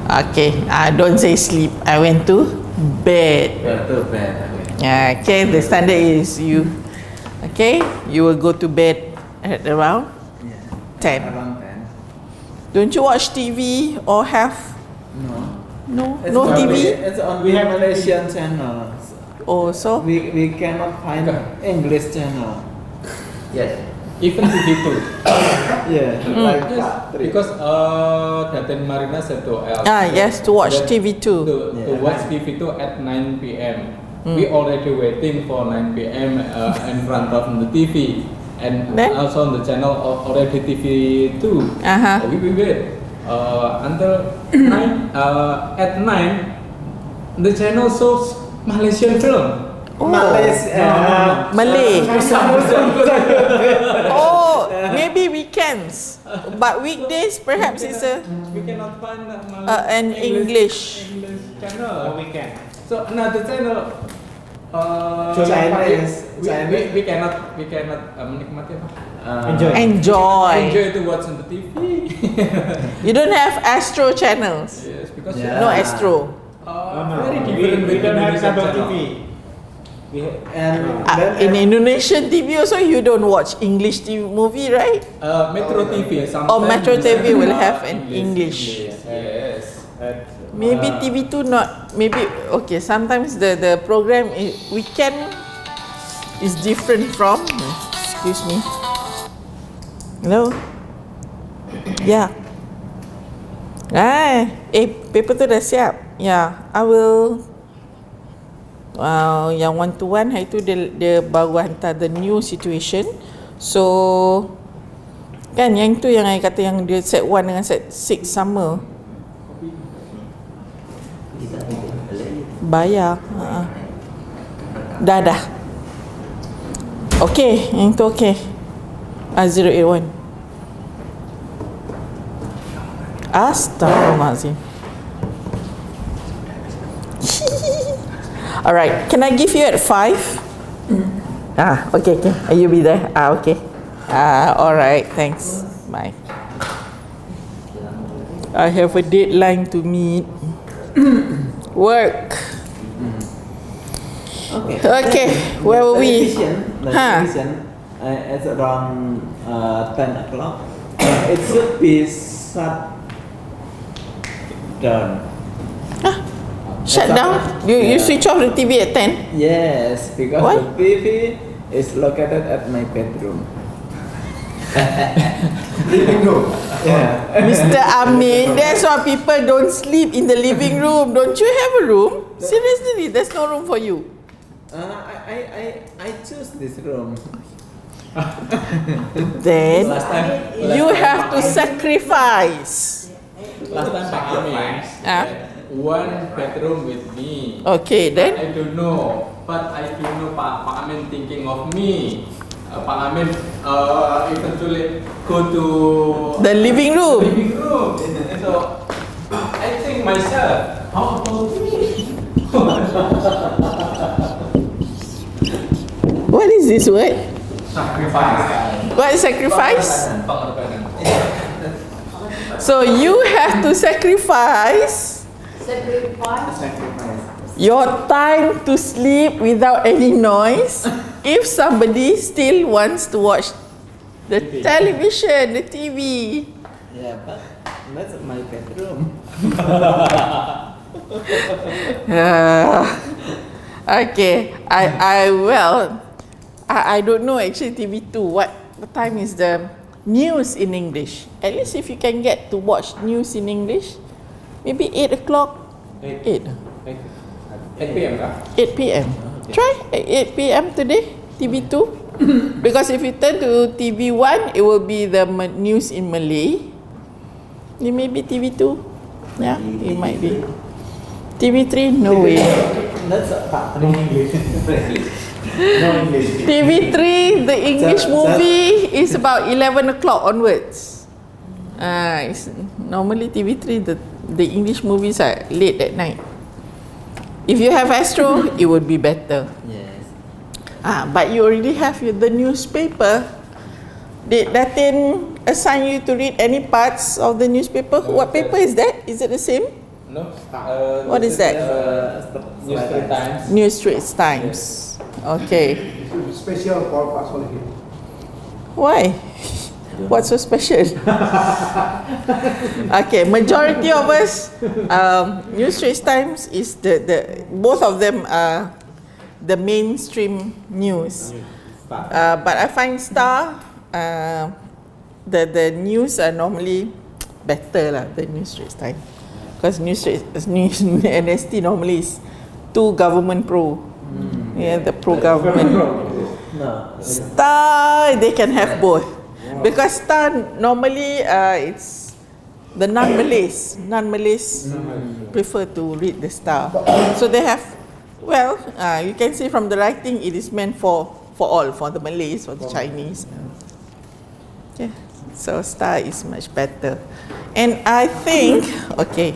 Okay. Don't say sleep. I went to bed.
To bed. Okay.
Okay. The standard is you will go to bed at around 10.
Around 10.
Don't you watch TV or have no TV?
It's on Malaysian channel.
Oh, so
We cannot find English channel.
Yes.
Even TV too.
Yeah. Like
Yes,
Pak Tri.
because Datin Marina said to us.
yes, to watch
that
TV too.
To watch TV too at 9 p.m. We already waiting for 9 p.m. In front of the TV, and
Then?
also on the channel already TV too. We wait until 9. At 9, the channel shows Malaysian film.
Malaysia.
Malay. Maybe weekends, but weekdays perhaps it's
We cannot find
an English.
channel. Weekend. So another channel.
Chinese.
We cannot menikmati apa?
Enjoy.
To watch on the TV.
You don't have Astro channels.
Yes, because
No Astro.
very different with Indonesian channel.
And
In Indonesian TV also you don't watch English TV movie, right?
Metro TV.
Metro TV will have an English.
Yes.
Maybe TV2 not. Maybe okay. Sometimes the program weekend is different from. Excuse me. Hello. Yeah. Paper tu dah siap. Yeah, I will. Yang one to one hari tu dia baru hantar the new situation. So kan yang tu yang I kata yang dia set 1 dengan set 6 sama. Bayar. Dah. Okay, yang tu okay. 081. Astaghfirullahaladzim. Alright, can I give you at 5? Okay. You be there? Okay. Alright, thanks. Bye. I have a deadline to meet. Work. Okay, where were we?
The television, it's around 10 o'clock. It should be shut down.
Shut down? You switch off the TV at 10?
Yes, because
Why?
the TV is located at my bedroom.
Living room.
Yeah.
Mr. Amin, that's why people don't sleep in the living room. Don't you have a room? Seriously, there's no room for you.
I choose this room.
then
Last time,
you have to sacrifice.
last time Pak Amin
Ah.
one bedroom with me.
Okay, then
I don't know, but I do know Pak Amin thinking of me. Pak Amin eventually go to
the living room.
living room. So I think myself, how about me?
What is this word?
Sacrifice.
What is sacrifice?
Pengorbanan.
So you have to sacrifice your time to sleep without any noise if somebody still wants to watch the television, the TV.
Yeah, but that's my bedroom.
Okay, I don't know actually TV2 what time is the news in English. At least if you can get to watch news in English, maybe 8 o'clock. 8
8 p.m. kah?
8 p.m. Try at 8 p.m. today, TV2. Because if you turn to TV1, it will be the news in Malay. It may be TV2. Yeah, it might be. TV3, no way.
That's Pak English. No English.
TV3, the English movie is about 11 o'clock onwards. It's normally TV3, the English movies are late at night. If you have Astro, it would be better.
Yes.
But you already have the newspaper. Did Datin assign you to read any parts of the newspaper? What paper is that? Is it the same?
No.
What is that?
News Three Times.
News Straits Times. Okay.
Special for Pak Solihin.
Why? What's so special? Okay, majority of us, News Straits Times is the both of them are the mainstream news. But I find Star, the news are normally better lah, the News Straits Times. Because News NST normally is too government pro. Yeah, the pro government.
No.
Star, they can have both. Because Star normally it's the non-Malays. Non-Malays prefer to read the Star. So they have, well, you can see from the writing it is meant for all, for the Malays, for the Chinese. Yeah. So Star is much better. And I think, okay,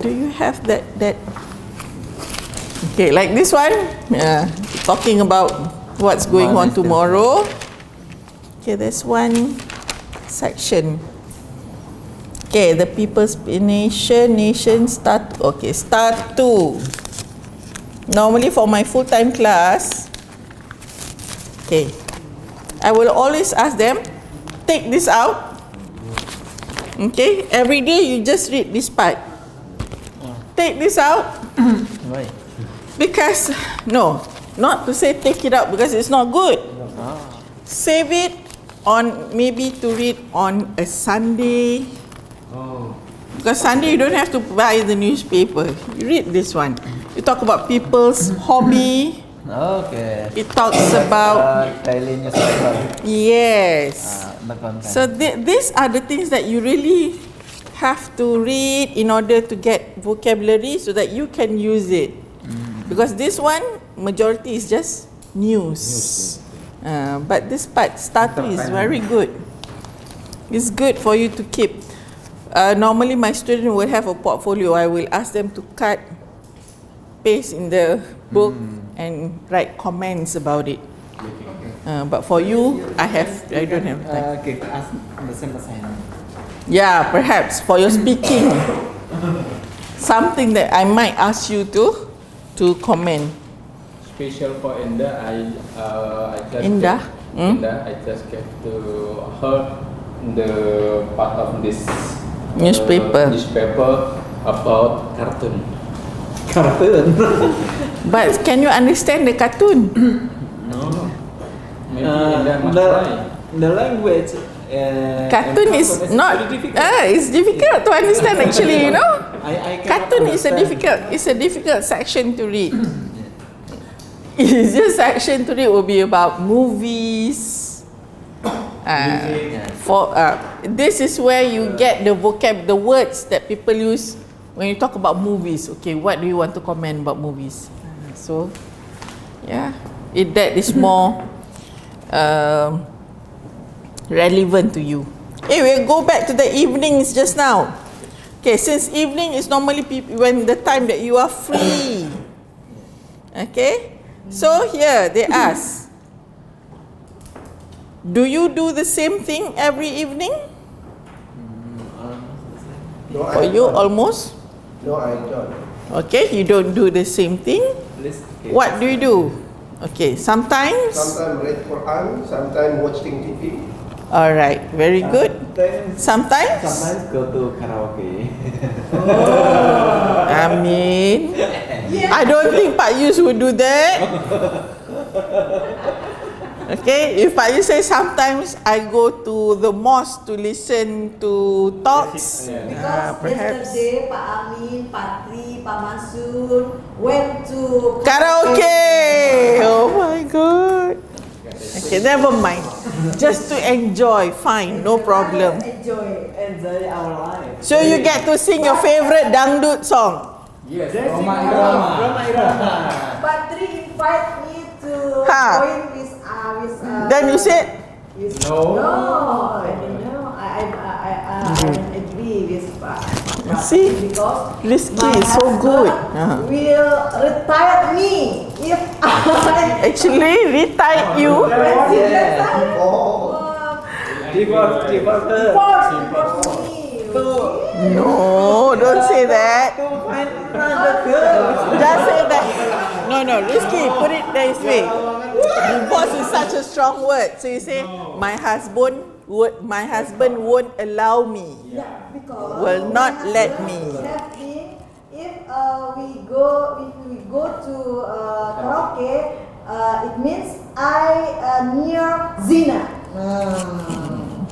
do you have that okay, like this one, talking about what's going on tomorrow. Okay, there's one section. Okay, the People's Nation start. Okay, start 2. Normally for my full-time class, okay, I will always ask them, take this out. Okay, every day you just read this part. Take this out.
Why?
Because, no, not to say take it out because it's not good. Save it on, maybe to read on a Sunday. Because Sunday you don't have to buy the newspaper. You read this one. You talk about people's hobby.
Okay.
It talks about
daily newspaper.
yes.
The content.
So these are the things that you really have to read in order to get vocabulary so that you can use it. Because this one, majority is just news. But this part, starter, is very good. It's good for you to keep. Normally my student will have a portfolio. I will ask them to cut, paste in the book and write comments about it. But for you, I don't have time.
Give us the same assignment.
Yeah, perhaps for your speaking, something that I might ask you to comment.
Special for Indah, I just
Indah?
I just get to her the part of this
Newspaper.
newspaper about cartoon.
Cartoon.
But can you understand the cartoon?
No.
Maybe Indah must try.
The language.
Cartoon is not.
very difficult.
It's difficult to understand actually. You know,
I cannot
cartoon is a
understand.
difficult. It's a difficult section to read. easier section today will be about movies. This is where you get the the words that people use when you talk about movies. Okay, what do you want to comment about movies? So, yeah, that is more relevant to you. We'll go back to the evenings just now. Okay, since evening is normally when the time that you are free. Okay, so here they ask, do you do the same thing every evening?
No,
For you, almost?
No, I don't.
Okay, you don't do the same thing. What do you do? Okay, sometimes?
Sometimes read Quran, sometimes watching TV.
Alright, very good. Sometimes?
Sometimes go to karaoke.
I mean, I don't think Pak Yus would do that. Okay, if Pak Yus say sometimes I go to the mosque to listen to talks,
Because
perhaps.
yesterday Pak Amin, Pak Tri, Pak Mansur went to
Karaoke! Oh my god. Okay, never mind. Just to enjoy, fine, no problem.
Enjoy our life.
So you get to sing your favorite dangdut song.
Yes,
Roma Irama.
Pak Tri invite me to
Ha.
join with
Then you said,
No.
No, I don't know. I agree with Pak
See?
Tri because
Rizky
my
is so good.
husband will retire me if I
Actually, retired you.
Divorce her.
divorce me.
No, don't say that. Just say that. No, Rizky, put it this way. Divorce is such a strong word. So you say, my husband won't allow me.
Yeah, because
Will not
my
let
husband
me.
have been, if we go to karaoke, it means I near zina.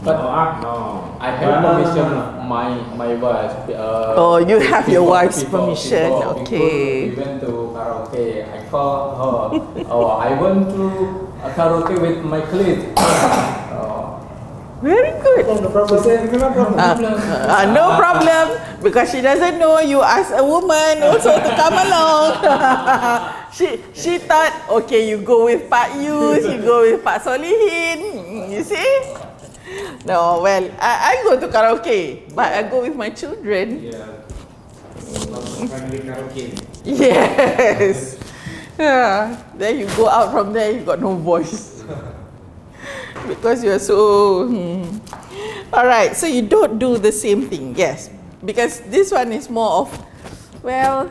But I have permission of my wife.
Oh, you have your wife's
before
permission, okay.
we went to karaoke. I called her. Oh, I went to karaoke with my colleague.
Very good.
No problem.
No problem, because she doesn't know you ask a woman also to come along. she thought, okay, you go with Pak Yus, you go with Pak Solihin. You see? No, well, I go to karaoke, but I go with my children.
Family karaoke.
Yes. Yeah. Then you go out from there, you got no voice. Because you are so. Alright, so you don't do the same thing, yes. Because this one is more of, well,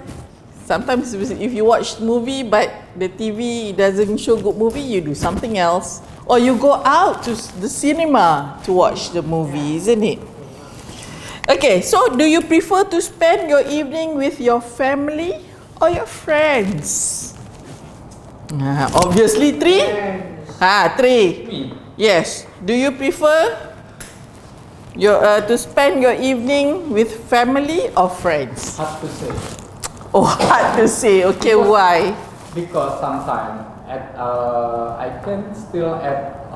sometimes if you watch movie but the TV doesn't show good movie, you do something else. Or you go out to the cinema to watch the movie, isn't it? Okay, so do you prefer to spend your evening with your family or your friends? Obviously, three. Three.
Me.
Yes. Do you prefer to spend your evening with family or friends?
Hard to say.
Oh, hard to say. Okay, why?
Because sometimes I can still at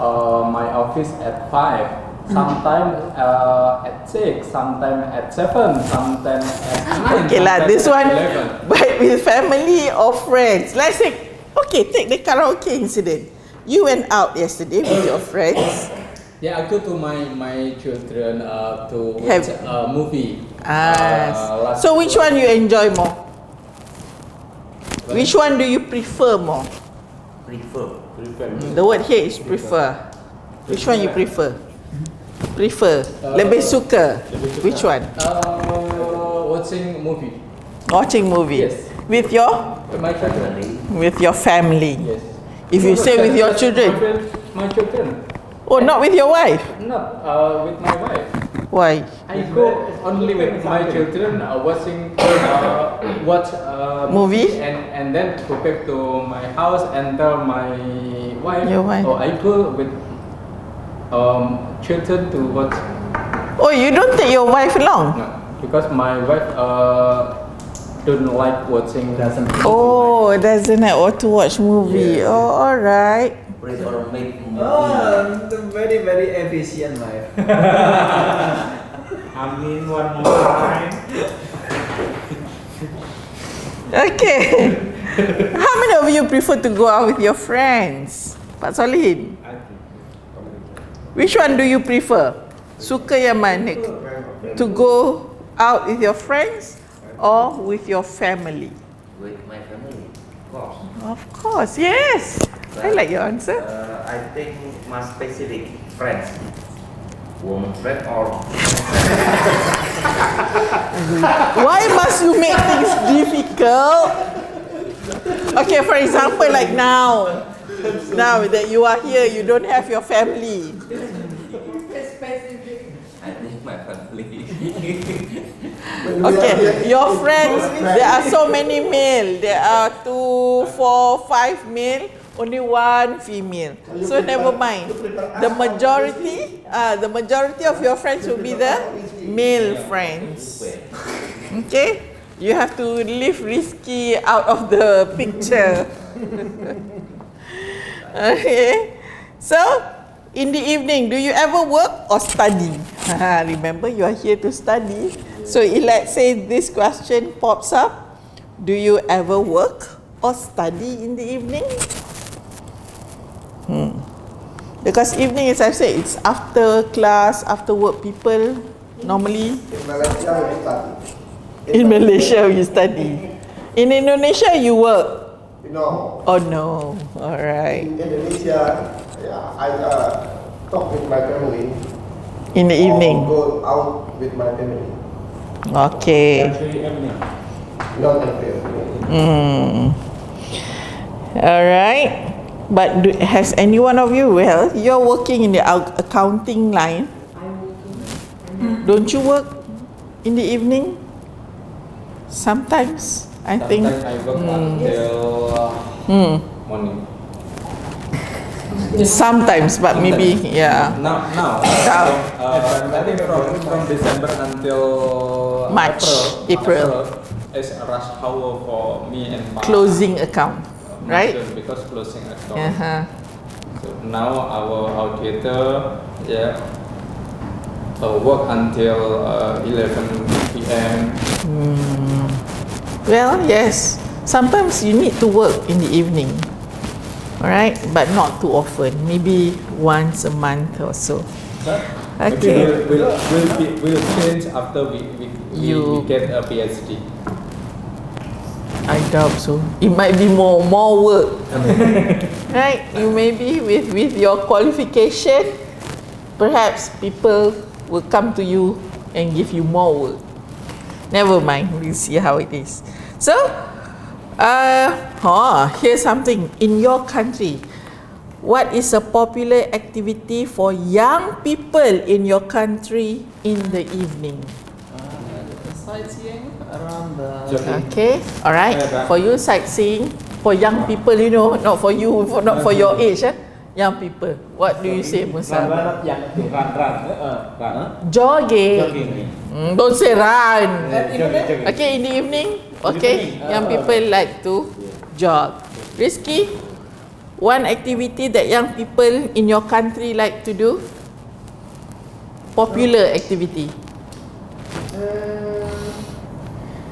my office at 5. Sometimes at 6. Sometimes at 7. Sometimes at 9.
Okay lah, this one.
11.
But with family or friends. Let's say, okay, take the karaoke incident. You went out yesterday with your friends.
Yeah, I go to my children to watch a movie.
So which one you enjoy more? Which one do you prefer more?
Prefer.
The word here is prefer. Which one you prefer? Prefer. Lebih suka. Which one?
Watching movie.
Watching movie.
Yes.
With your?
My children.
With your family.
Yes.
If you say with your children.
My children.
Oh, not with your wife?
Not with my wife.
Why?
I go only with my children watch
Movie?
and then go back to my house and tell my wife.
Your wife.
Oh, I go with children to watch.
Oh, you don't take your wife along?
No, because my wife don't like watching.
Oh, doesn't like to watch movie.
Yes.
Oh, alright.
Read or make movie.
Oh, very, very efficient life.
I mean, one more time.
Okay. How many of you prefer to go out with your friends? Pak Solihin. Which one do you prefer? Suka yang mana? To go out with your friends or with your family?
With my family, of course.
Of course, yes. I like your answer.
I think my specific friends. Woman friend or
Why must you make things difficult? Okay, for example, like now that you are here, you don't have your family.
I think my family.
Okay, your friends, there are so many male. There are 2, 4, 5 male, only 1 female. So never mind. The majority of your friends will be the male friends. Okay, you have to leave Rizky out of the picture. Okay, so in the evening, do you ever work or study? Remember, you are here to study. So let's say this question pops up. Do you ever work or study in the evening? Because evening, as I said, it's after class, after work. People normally
In Malaysia, we study.
in Malaysia you study. In Indonesia you work.
No.
Oh no, all right.
In Indonesia, yeah, I talk with my family.
In the evening.
Or go out with my family.
Okay.
Not every evening.
All right. But has any one of you, well, you're working in the accounting line. Don't you work in the evening? Sometimes, I think.
Sometimes I work until morning.
Sometimes, but maybe, yeah.
Now, I think from December until
March, April.
is a rush hour for me and my
Closing account, right?
Because closing account.
Uh-huh.
So now our theater, work until 11 p.m.
Well, yes. Sometimes you need to work in the evening. Alright, but not too often. Maybe once a month or so. Okay.
We'll change after we get a PhD.
I doubt so. It might be more work. Right? You maybe with your qualification, perhaps people will come to you and give you more work. Never mind. We'll see how it is. So, here's something. In your country, what is a popular activity for young people in your country in the evening?
Sightseeing around the.
Okay, all right. For you, sightseeing. For young people, you know, not for you, not for your age, young people. What do you say, Musa?
Run.
Jogging. Don't say run.
Jogging.
Okay, in the evening. Okay, young people like to jog. Rizky, one activity that young people in your country like to do? Popular activity.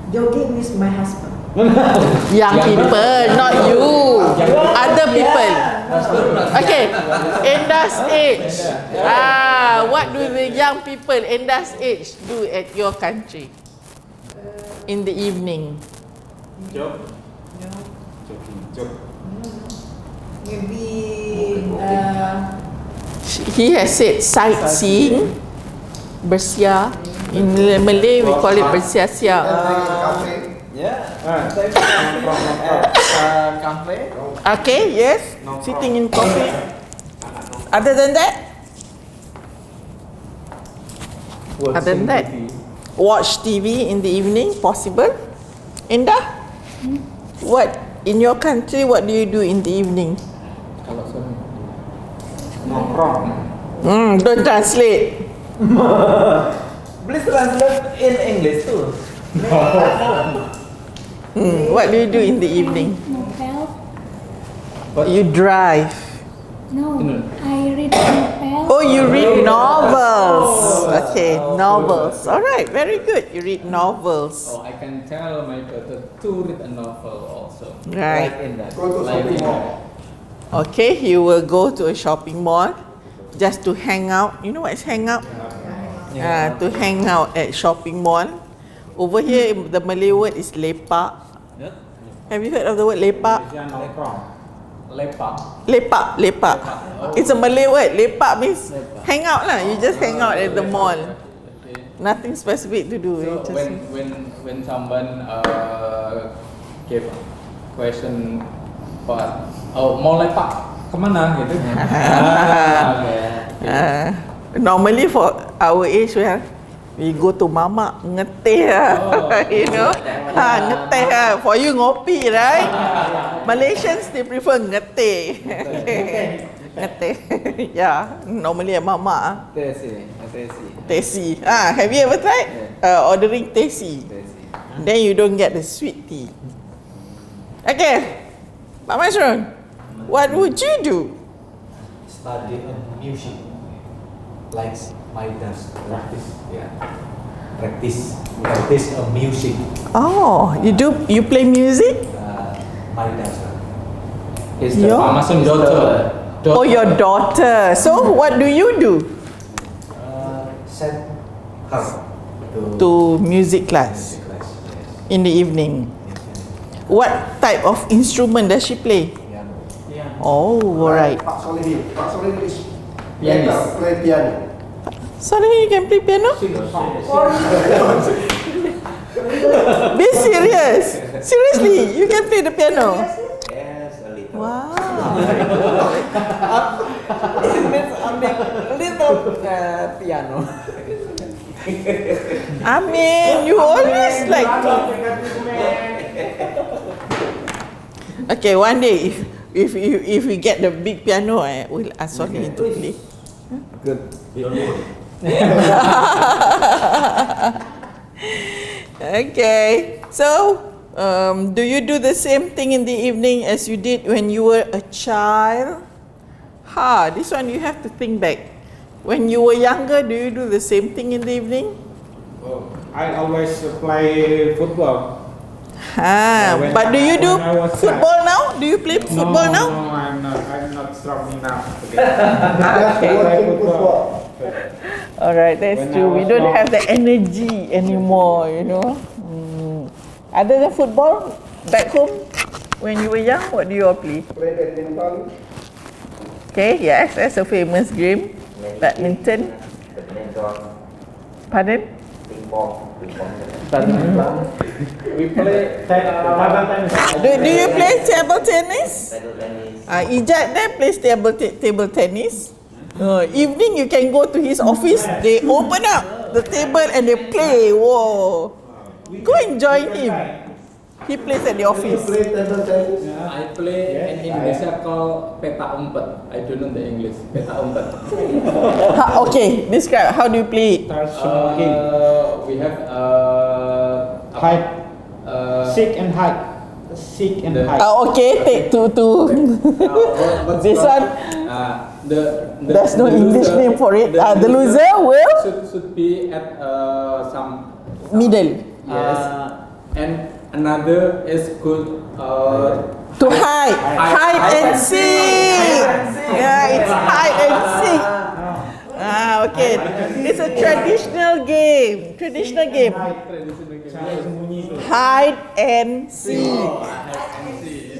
Jogging with my husband.
Young people, not you. Other people. Okay, Enda's age. What do the young people Enda's age do at your country in the evening?
Maybe
He has said sightseeing, bersiar. In Malay we call it bersiar-siar.
Cafe.
Cafe.
Okay, yes. Sitting in coffee. Other than that? Watch TV in the evening, possible. Endah? What? In your country, what do you do in the evening?
Kalau saya nongkrong.
Don't translate.
Please translate in English too.
What do you do in the evening?
Novel.
You drive.
No, I read novel.
Oh, you read novels. Okay, novels. All right, very good. You read novels.
Oh, I can tell my daughter to read a novel also.
Right.
In that.
Go to shopping mall.
Okay, you will go to a shopping mall just to hang out. You know what is hang out? To hang out at shopping mall. Over here, the Malay word is lepak. Have you heard of the word lepak?
Lepak.
Lepak, lepak. It's a Malay word. Lepak means hang out lah. You just hang out at the mall.
Okay.
Nothing specific to do.
So
Just
when someone give question for mau lepak kemana gitu.
Normally for our age, we go to mamak ngeteh lah. You know, ngeteh lah. For you ngopi, right? Malaysians they prefer ngeteh. Ngeteh. Yeah, normally at mamak. Tesi. Have you ever tried ordering tesi? Then you don't get the sweet tea. Okay, Pak Masrun, what would you do?
Study music. Like my dance practice. Yeah. Practice music.
Oh, you play music?
My dance.
Is the Pak Masrun daughter.
Oh, your daughter. So what do you do?
Send her
To music class
class. Yes.
in the evening. What type of instrument does she play?
Piano.
Oh, alright.
Pak Solihin is
Pianist.
play piano.
Sorry, you can play piano? Be serious. Seriously, you can play the piano.
Yes, a little.
Wow.
Little piano.
I mean, you always like. Okay, one day if we get the big piano, I will ask Solly to play.
Good.
Okay, so do you do the same thing in the evening as you did when you were a child? This one you have to think back. When you were younger, do you do the same thing in the evening?
I always play football.
But do you do
when I was
football now? Do you play football now?
No, I'm not strong enough.
Alright, that's
When I
true. We
was
don't
young.
have the energy anymore, you know. Other than football, back home, when you were young, what do you all play?
Play badminton.
Okay, yes, that's a famous game. Badminton.
Badminton,
Pardon?
ping pong.
We play table tennis.
Do you play table tennis?
Table tennis.
Ijat there plays table tennis. Evening you can go to his office. They open up the table and they play. Whoa! Go and join him. He plays at the office.
Play table tennis.
I play in Indonesia called peta umpet. I don't know the English. Peta umpet.
Okay, describe. How do you play it?
We have
Height. Seek and height. Seek and height.
Okay, take two. This one, there's no English name for it. The loser will
should be at some
middle.
yes, and another is good
To hide and seek. Yeah, it's hide and seek. Okay. It's a traditional game. Hide and seek.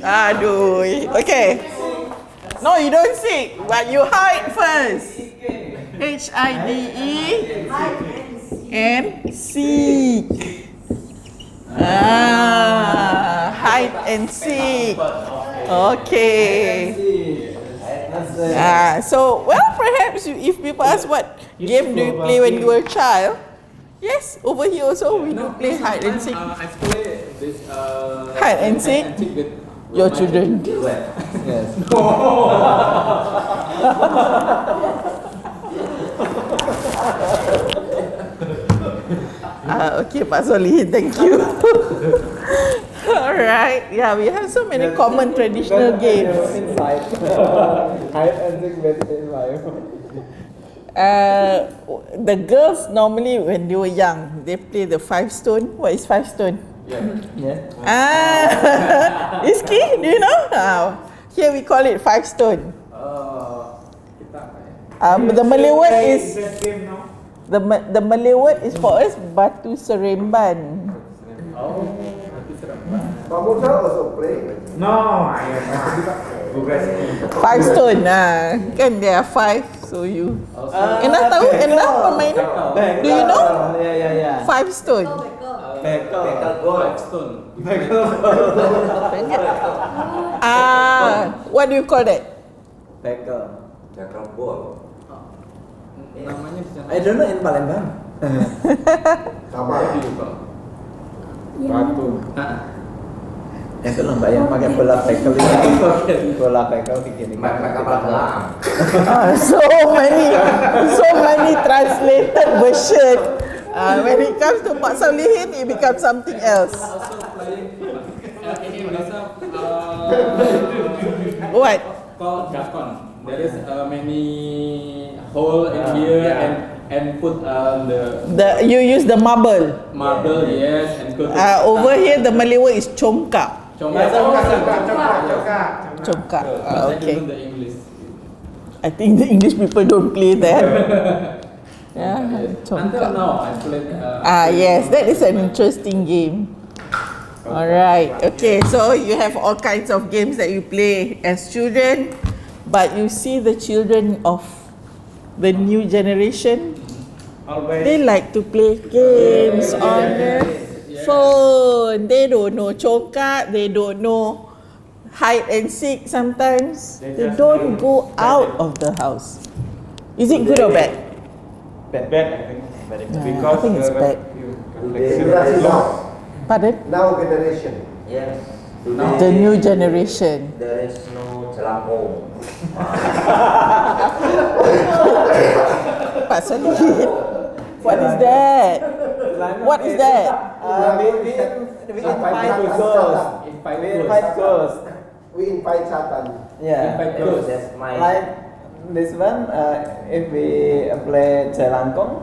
Aduh. Okay. No, you don't seek, but you hide first. HIDE and seek. Hide and seek. Okay. So, well, perhaps if people ask what game do you play when you were a child, yes, over here also we do play hide and seek.
I play this
Hide and seek
with
your
my
children.
Yes.
Okay, Pak Solihin, thank you. All right. Yeah, we have so many common traditional games.
Inside. Hide and seek inside.
The girls normally when they were young, they play the 5 stone. What is 5 stone?
Yeah.
Iski, do you know? Here we call it 5 stone. The Malay word is the Malay word is for us batu seremban.
Pamuda also play.
No, I am not.
5 stone kan there are 5, so you tahu pemain? Do you know?
Yeah.
5 stone. What do you call that?
I don't know in Palembang.
Sama.
Batu.
Yang itu lomba yang pakai bola bekel itu. Bola bekel begini.
So many translated version. When it comes to Pak Solihin, it becomes something else.
Also playing in Indonesia.
What?
Called dakon. There is many hole in here and put
You use the marble.
marble, yes, and put
Over here, the Malay word is congkak.
Congkak.
Congkak. Okay.
Even the English.
I think the English people don't play that. Yeah,
Until
congkak.
now, I played.
Yes, that is an interesting game. Alright, okay, so you have all kinds of games that you play as children, but you see the children of the new generation, they like to play games on the phone. They don't know congkak, they don't know hide and seek sometimes. They don't go out of the house. Is it good or bad?
Bad, I think.
I think it's bad. Pardon?
Now generation.
Yes.
The new generation.
There is no jelangkung.
Pak Solihin, what is that? What is that?
We invite ghosts. We invite ghosts.
We invite Satan.
Yeah.
That's my.
Like this one, if we play jelangkung,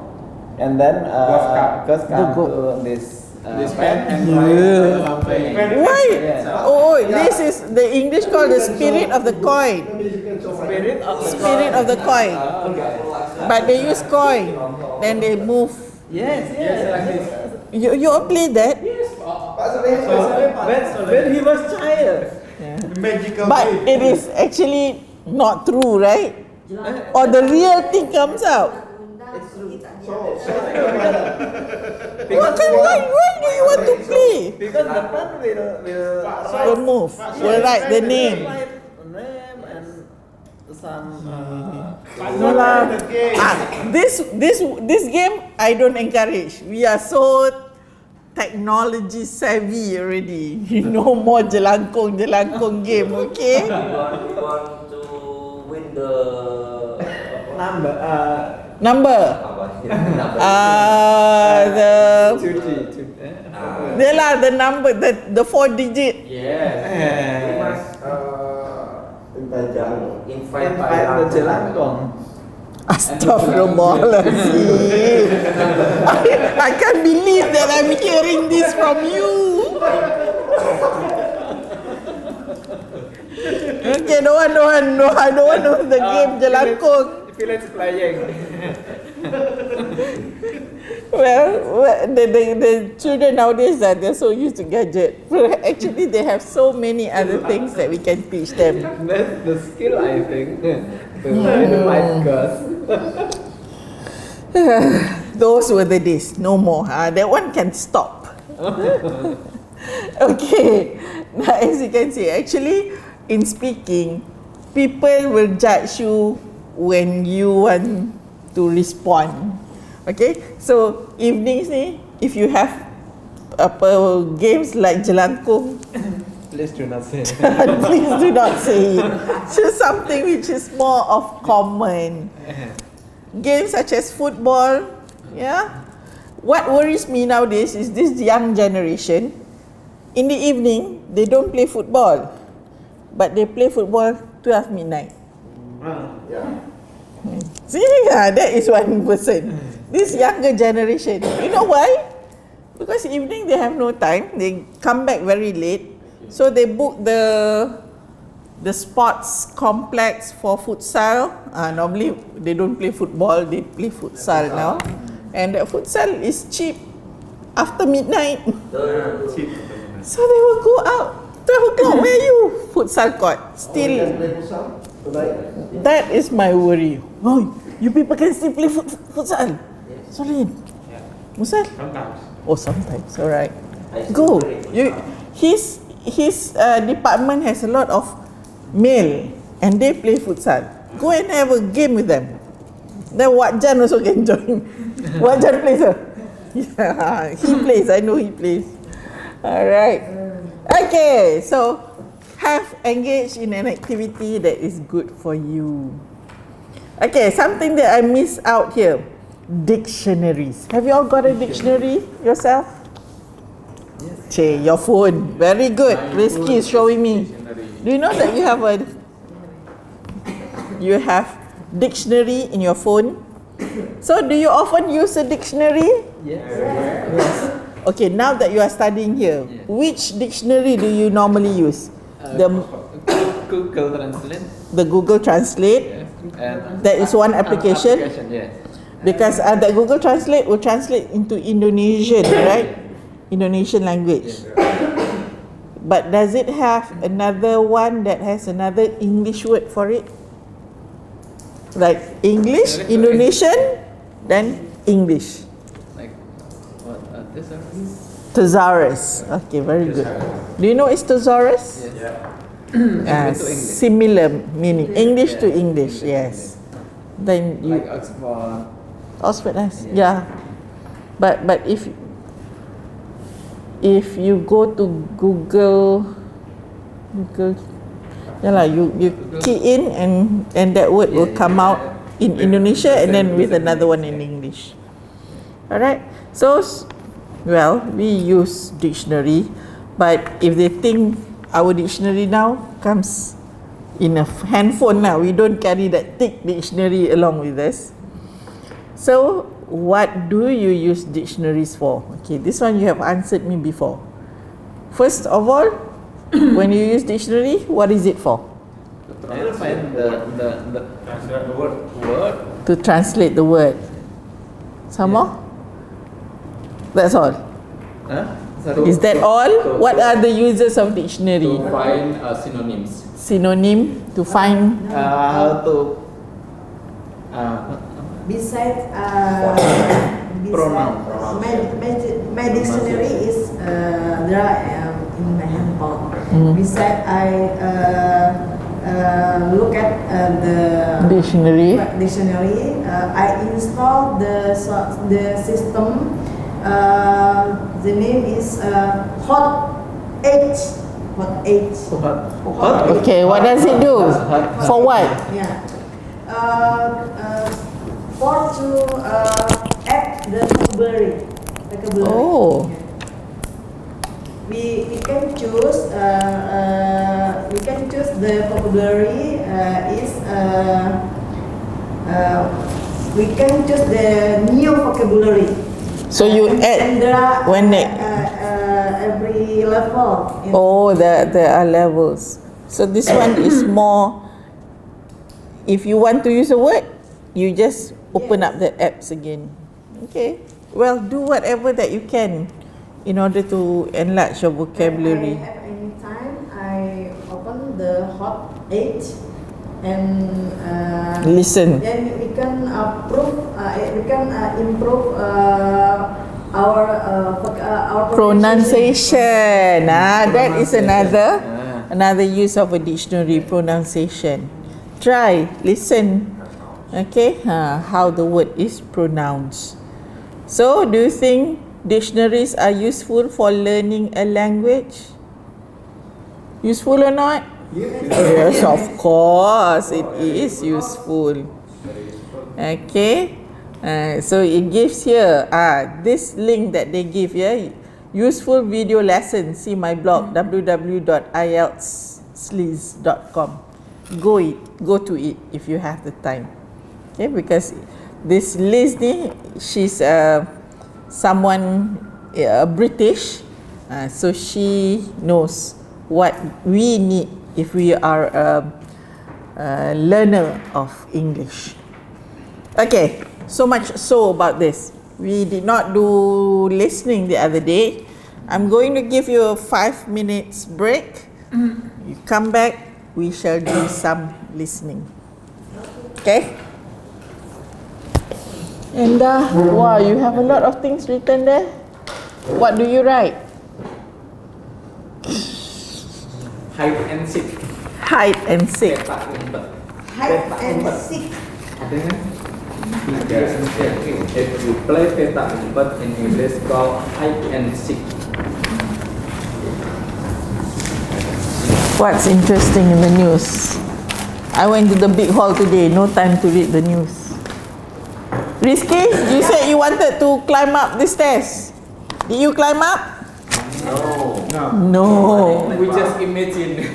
and then ghost come to this.
This pen and
Why?
Yeah.
Oh, this is the English called the spirit of the coin. Spirit of the coin. But they use coin, then they move.
Yes.
like this.
You all play that?
When he was child.
But it is actually not true, right? Or the real thing comes out. Why do you want to play?
Because the pen will
move. Will write the name.
Name and some.
This game I don't encourage. We are so technology savvy already. No more jelangkung game, okay?
We want to win the
Number.
Number. The number, the 4 digit.
Yes.
invite
the jelangkung.
Astaghfirullahaladzim. I can't believe that I'm hearing this from you. Okay, no one, I don't want to know the game jelangkung.
Village playing.
Well, the children nowadays they're so used to gadget. Actually, they have so many other things that we can teach them.
That's the skill, I think. To find girls.
Those were the days. No more. That one can stop. Okay. Now, as you can see, actually, in speaking, people will judge you when you want to respond. Okay, so evenings ni, if you have games like jelangkung,
Please do not say.
please do not say it. Choose something which is more of common. Games such as football, yeah. What worries me nowadays is this young generation. In the evening, they don't play football, but they play football 12 midnight.
Yeah.
See, that is one person. This younger generation. You know why? Because evening they have no time. They come back very late, so they book the sports complex for futsal. Normally they don't play football, they play futsal now. And the futsal is cheap after midnight. So they will go out 12 o'clock. Where are you? Futsal court. Still, that is my worry. Oh, you people can still play futsal? Sorry. Musal?
Sometimes.
Oh, sometimes. Alright. Go. His department has a lot of male and they play futsal. Go and have a game with them. Then Wajan also can join. Wajan plays, sir. Yeah, he plays. I know he plays. Alright. Okay, so have engaged in an activity that is good for you. Okay, something that I miss out here. Dictionaries. Have you all got a dictionary yourself? Yes. Che, your phone. Very good. Rizky is showing me. Do you know that you have dictionary in your phone? So do you often use a dictionary?
Yes.
Okay, now that you are studying here, which dictionary do you normally use?
Google Translate.
The Google Translate.
Yes. And
That is one application.
Yes.
Because that Google Translate will translate into Indonesian, right? Indonesian language. But does it have another one that has another English word for it? Like English, Indonesian, then English.
Like what? This one?
Thesaurus. Okay, very good. Do you know it's thesaurus?
Yes.
Similar meaning. English to English, yes. Then you
Like Oxford.
Oxford has, yeah. But if you go to Google, you key in and that word will come out in Indonesia and then with another one in English. Alright, so well, we use dictionary, but if they think our dictionary now comes in a handphone now, we don't carry that thick dictionary along with us. So what do you use dictionaries for? Okay, this one you have answered me before. First of all, when you use dictionary, what is it for?
I will find the word.
To translate the word. Some more? That's all.
Huh?
Is that all? What are the uses of dictionary?
To find synonyms.
Synonym, to find
How to
Besides,
Pronoun.
my dictionary is there in my handphone. Besides, I look at the
dictionary.
I install the system. The name is Hot H.
Okay, what does it do? For what?
Yeah. For to add the vocabulary.
Oh.
We can choose the vocabulary we can choose the new vocabulary.
So you add when they
every level.
Oh, there are levels. So this one is more. If you want to use a word, you just open up the apps again. Okay. Well, do whatever that you can in order to enlarge your vocabulary.
If I have any time, I open the Hot 8 and
Listen.
then we can improve our
Pronunciation. That is another use of a dictionary, pronunciation. Try, listen. Okay, how the word is pronounced. So, do you think dictionaries are useful for learning a language? Useful or not? Yes, of course, it is useful. Okay, so it gives here this link that they give here. useful video lessons. See my blog www.ieltsleaze.com. Go to it if you have the time. Okay, because this Liz ni, she's someone British, so she knows what we need if we are a learner of English. Okay, so much so about this. We did not do listening the other day. I'm going to give you a 5 minutes break. You come back, we shall do some listening. Okay? And wow, you have a lot of things written there. What do you write?
Hide and seek.
Hide and seek.
Petak umpet.
Hide and seek.
Ada kan? If you play petak umpet in English called hide and seek.
What's interesting in the news? I went to the big hall today, no time to read the news. Rizky, you said you wanted to climb up the stairs. Did you climb up? No.
We just imagine.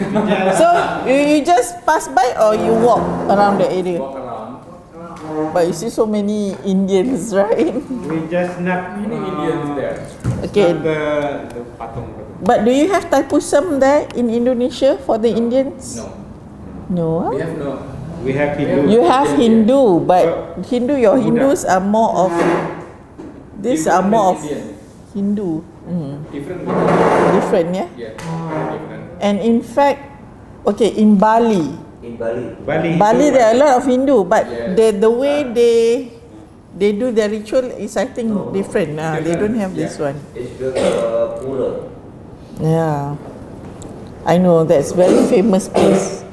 So you just pass by or you walk around the area?
Walk around.
But you see so many Indians, right?
We just not many Indians there.
Okay.
Not the patung.
But do you have Taipusam there in Indonesia for the Indians?
No.
No.
We have no. We have Hindu.
You have Hindu, but your Hindus are more of. These are more of Hindu.
Different.
Different, yeah.
Yeah. Different.
And in fact, okay, in Bali.
In Bali.
Bali, there are a lot of Hindu, but
Yeah.
the way they do their ritual is, I think, different. They don't have this one.
It's just cooler.
Yeah, I know that's very famous place.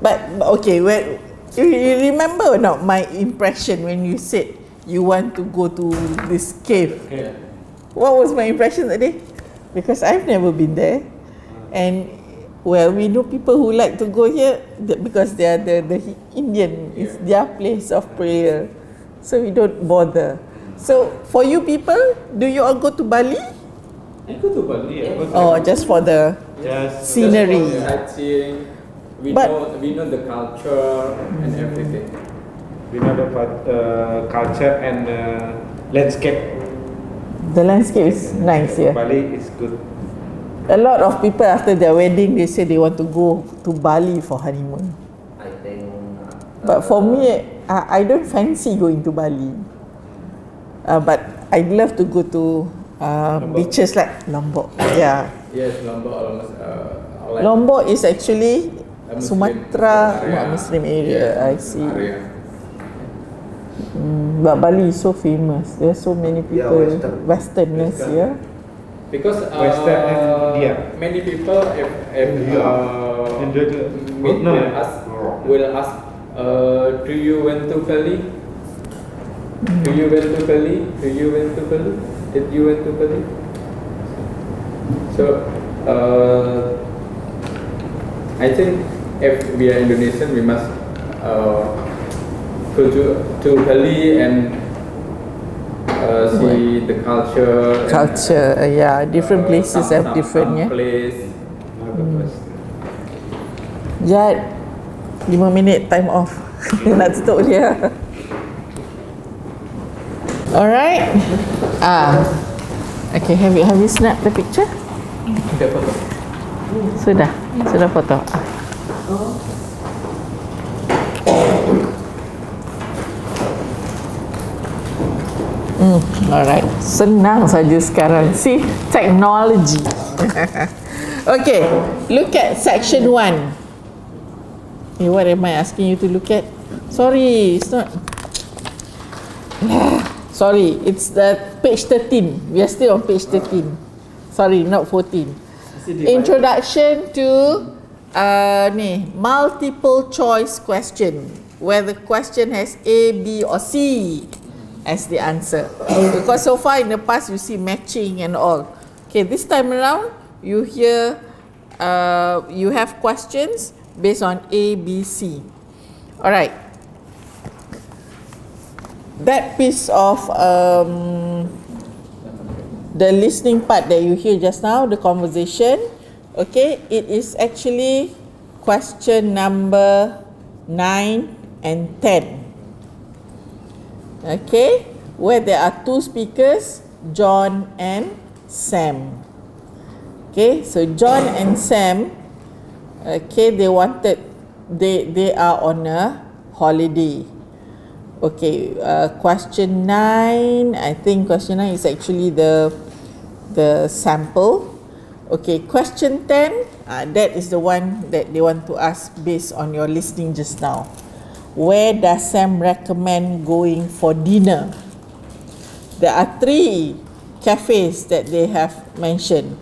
But okay, well, you remember or not my impression when you said you want to go to this cave?
Yeah.
What was my impression that day? Because I've never been there, and well, we know people who like to go here because they are the Indian. It's their place of prayer, so we don't bother. So for you people, do you all go to Bali?
I go to Bali.
Oh, just for the scenery.
Just for sightseeing. We know the culture and everything. We know the culture and landscape.
The landscape is nice, yeah.
Bali is good.
A lot of people after their wedding, they say they want to go to Bali for honeymoon.
I think.
But for me, I don't fancy going to Bali. But I'd love to go to beaches like Lombok. Yeah.
Yes, Lombok almost. Like
Lombok is actually
Muslim
Sumatra,
area.
Muslim area.
Yeah,
I see.
area.
But Bali is so famous. There are so many people, Westerners, yeah.
Because
Western and India.
many people if meet will ask, do you went to Bali? Do you went to Bali? Do you went to Bali? Did you went to Bali? So I think if we are Indonesian, we must go to Bali and see the culture.
Culture, yeah. Different places have different, yeah.
Place.
Jad, 5 minit time off. Nak tutup dia. Alright. Okay, have you snapped the picture? Sudah foto. Alright, senang saja sekarang. See, technology. Okay, look at section 1. What am I asking you to look at? Sorry, it's not. Sorry, it's the page 13. We are still on page 13. Sorry, not 14. Introduction to multiple choice question, where the question has A, B or C as the answer. Because so far in the past you see matching and all. Okay, this time around you hear you have questions based on A, B, C. Alright. That piece of the listening part that you hear just now, the conversation, okay, it is actually question number 9 and 10. Okay, where there are two speakers, John and Sam. Okay, so John and Sam, okay, they are on a holiday. Okay, question 9, I think question 9 is actually the sample. Okay, question 10, that is the one that they want to ask based on your listening just now. Where does Sam recommend going for dinner? There are 3 cafes that they have mentioned.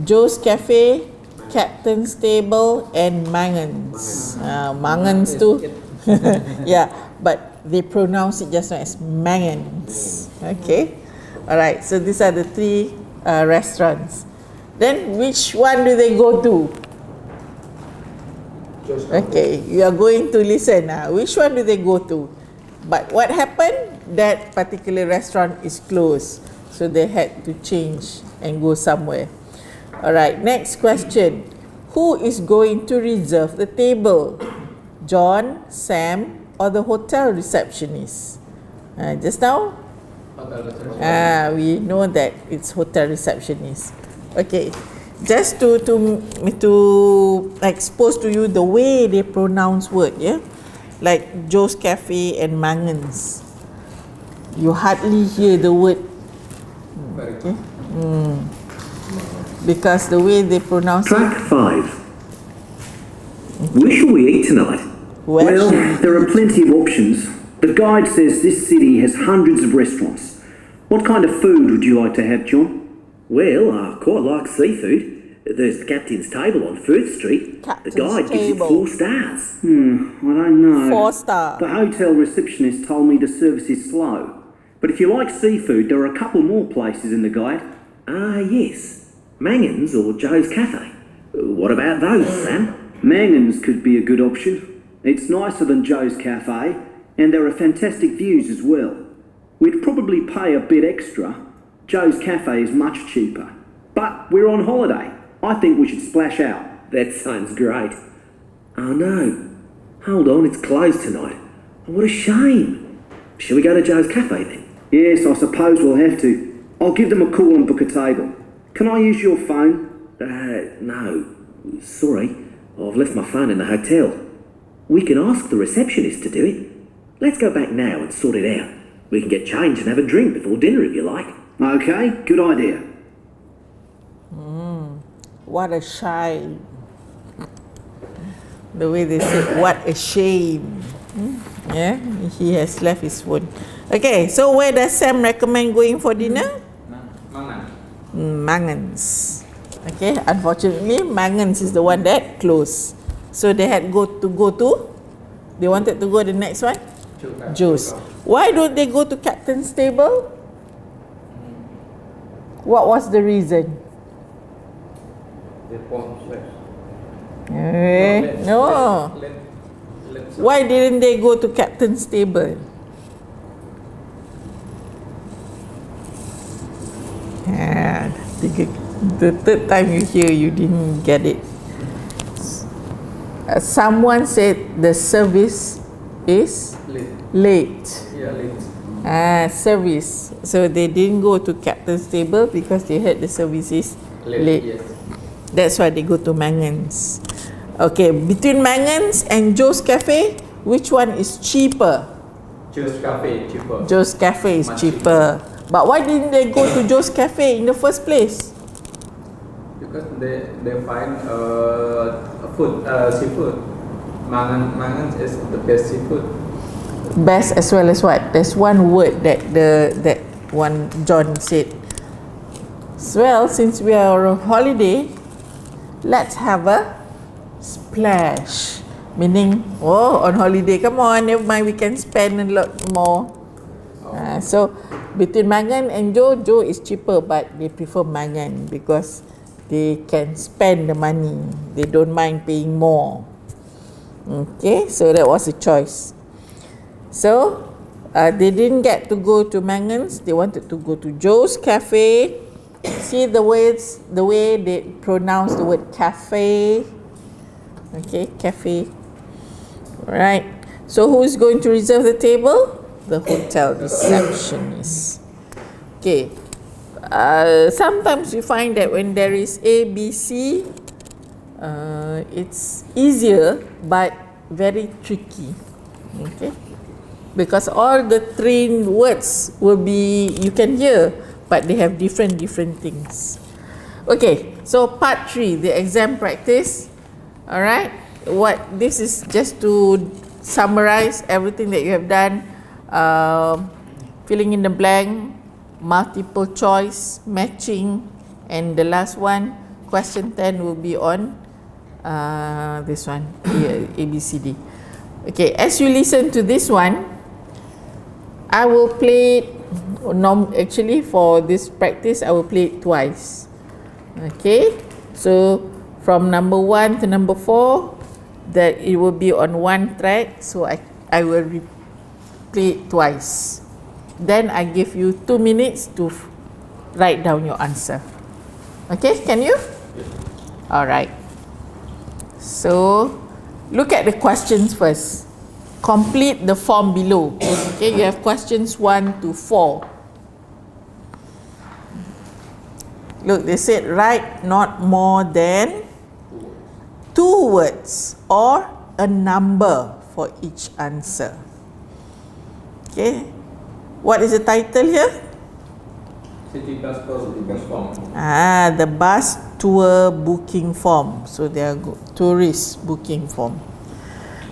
Joe's Cafe, Captain's Table and Mangan's. Mangan's too. Yeah, but they pronounce it just now as Mangan's. Okay, alright, so these are the 3 restaurants. Then which one do they go to? Okay, you are going to listen. Which one do they go to? But what happened? That particular restaurant is closed, so they had to change and go somewhere. Alright, next question. Who is going to reserve the table? John, Sam, or the hotel receptionist? Just now, we know that it's hotel receptionist. Okay, just to expose to you the way they pronounce word, yeah, like Joe's Cafe and Mangan's. You hardly hear the word. Okay. Because the way they pronounce
Track
it.
5. Where shall we eat tonight?
Well,
there are plenty of options. The guide says this city has hundreds of restaurants. What kind of food would you like to have, John?
Well, I quite like seafood. There's the Captain's Table on Firth Street.
Captain's
the guide gives it
Table.
4 stars.
I don't know.
4 star.
The hotel receptionist told me the service is slow. But if you like seafood, there are a couple more places in the guide.
Yes. Mangan's or Joe's Cafe. What about those, Sam?
Mangan's could be a good option. It's nicer than Joe's Cafe, and there are fantastic views as well. We'd probably pay a bit extra. Joe's Cafe is much cheaper. But we're on holiday. I think we should splash out.
That sounds great. Oh no. Hold on, it's closed tonight. What a shame. Shall we go to Joe's Cafe then?
Yes, I suppose we'll have to. I'll give them a call and book a table. Can I use your phone?
No. Sorry. I've left my phone in the hotel. We can ask the receptionist to do it. Let's go back now and sort it out. We can get changed and have a drink before dinner if you like.
Okay, good idea.
What a shame. The way they say, what a shame. Yeah, he has left his phone. Okay, so where does Sam recommend going for dinner? Mangan's. Okay, unfortunately, Mangan's is the one that closed. So they had they wanted to go the next one? Joe's. Why don't they go to Captain's Table? What was the reason? No. Why didn't they go to Captain's Table? The third time you hear, you didn't get it. Someone said the service is late.
Yeah, late.
Service. So they didn't go to Captain's Table because they heard the service is late.
Yes.
That's why they go to Mangan's. Okay, between Mangan's and Joe's Cafe, which one is cheaper?
Joe's Cafe cheaper.
Joe's Cafe is
Much
cheaper. But why didn't they go to Joe's Cafe in the first place?
Because they find seafood. Mangan is the best seafood.
Best as well as what? There's one word that that one John said. Well, since we are on holiday, let's have a splash. Meaning, on holiday, come on, never mind, we can spend a lot more. So between Mangan and Joe is cheaper, but they prefer Mangan because they can spend the money. They don't mind paying more. Okay, so that was a choice. So they didn't get to go to Mangan's. They wanted to go to Joe's Cafe See the way they pronounce the word cafe. Okay, cafe. Right. So who's going to reserve the table? The hotel receptionist. Okay. Sometimes you find that when there is A, B, C, it's easier but very tricky. Okay. Because all the three words will be, you can hear, but they have different things. Okay, so part 3, the exam practice. Alright, this is just to summarize everything that you have done. Filling in the blank, multiple choice, matching, and the last one, question 10 will be on this one, A, B, C, D. Okay, as you listen to this one, I will play it, actually for this practice, I will play it twice. Okay, so from number 1 to number 4, that it will be on one track, so I will replay it twice. Then I give you 2 minutes to write down your answer. Okay, can you? Alright. So, look at the questions first. Complete the form below. Okay, you have questions 1 to 4. Look, they said write not more than 2 words or a number for each answer. Okay, what is the title here?
City bus booking form.
The bus tour booking form. So they are tourist booking form.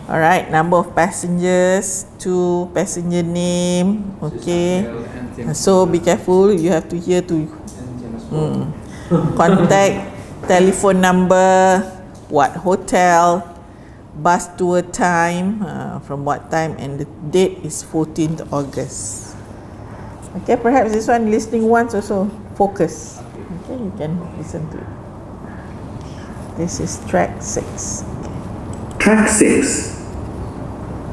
Alright, number of passengers, 2 passenger name. Okay, so be careful, you have to hear to contact, telephone number, what hotel, bus tour time, from what time, and the date is 14th August. Okay, perhaps this one listening once also focus. Okay, you can listen to it. This is track 6.
Track 6.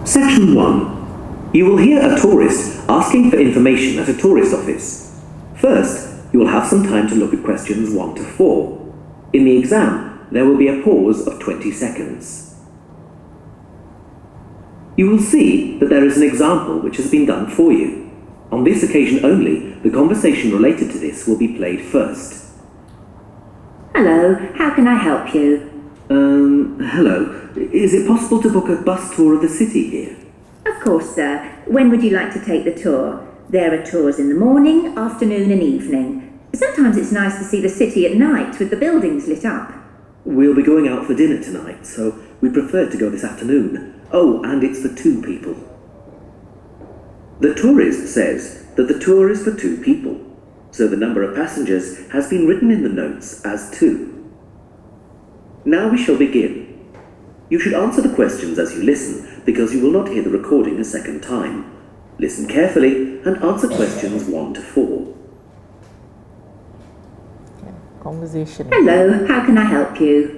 Section 1. You will hear a tourist asking for information at a tourist office. First, you will have some time to look at questions 1 to 4. In the exam, there will be a pause of 20 seconds. You will see that there is an example which has been done for you. On this occasion only, the conversation related to this will be played first.
Hello, how can I help you?
Hello. Is it possible to book a bus tour of the city here?
Of course, sir. When would you like to take the tour? There are tours in the morning, afternoon and evening. Sometimes it's nice to see the city at night with the buildings lit up.
We'll be going out for dinner tonight, so we prefer to go this afternoon. Oh, and it's for 2 people. The tourist says that the tour is for 2 people, so the number of passengers has been written in the notes as 2. Now we shall begin. You should answer the questions as you listen, because you will not hear the recording a second time. Listen carefully and answer questions 1 to 4.
Conversation.
Hello, how can I help you?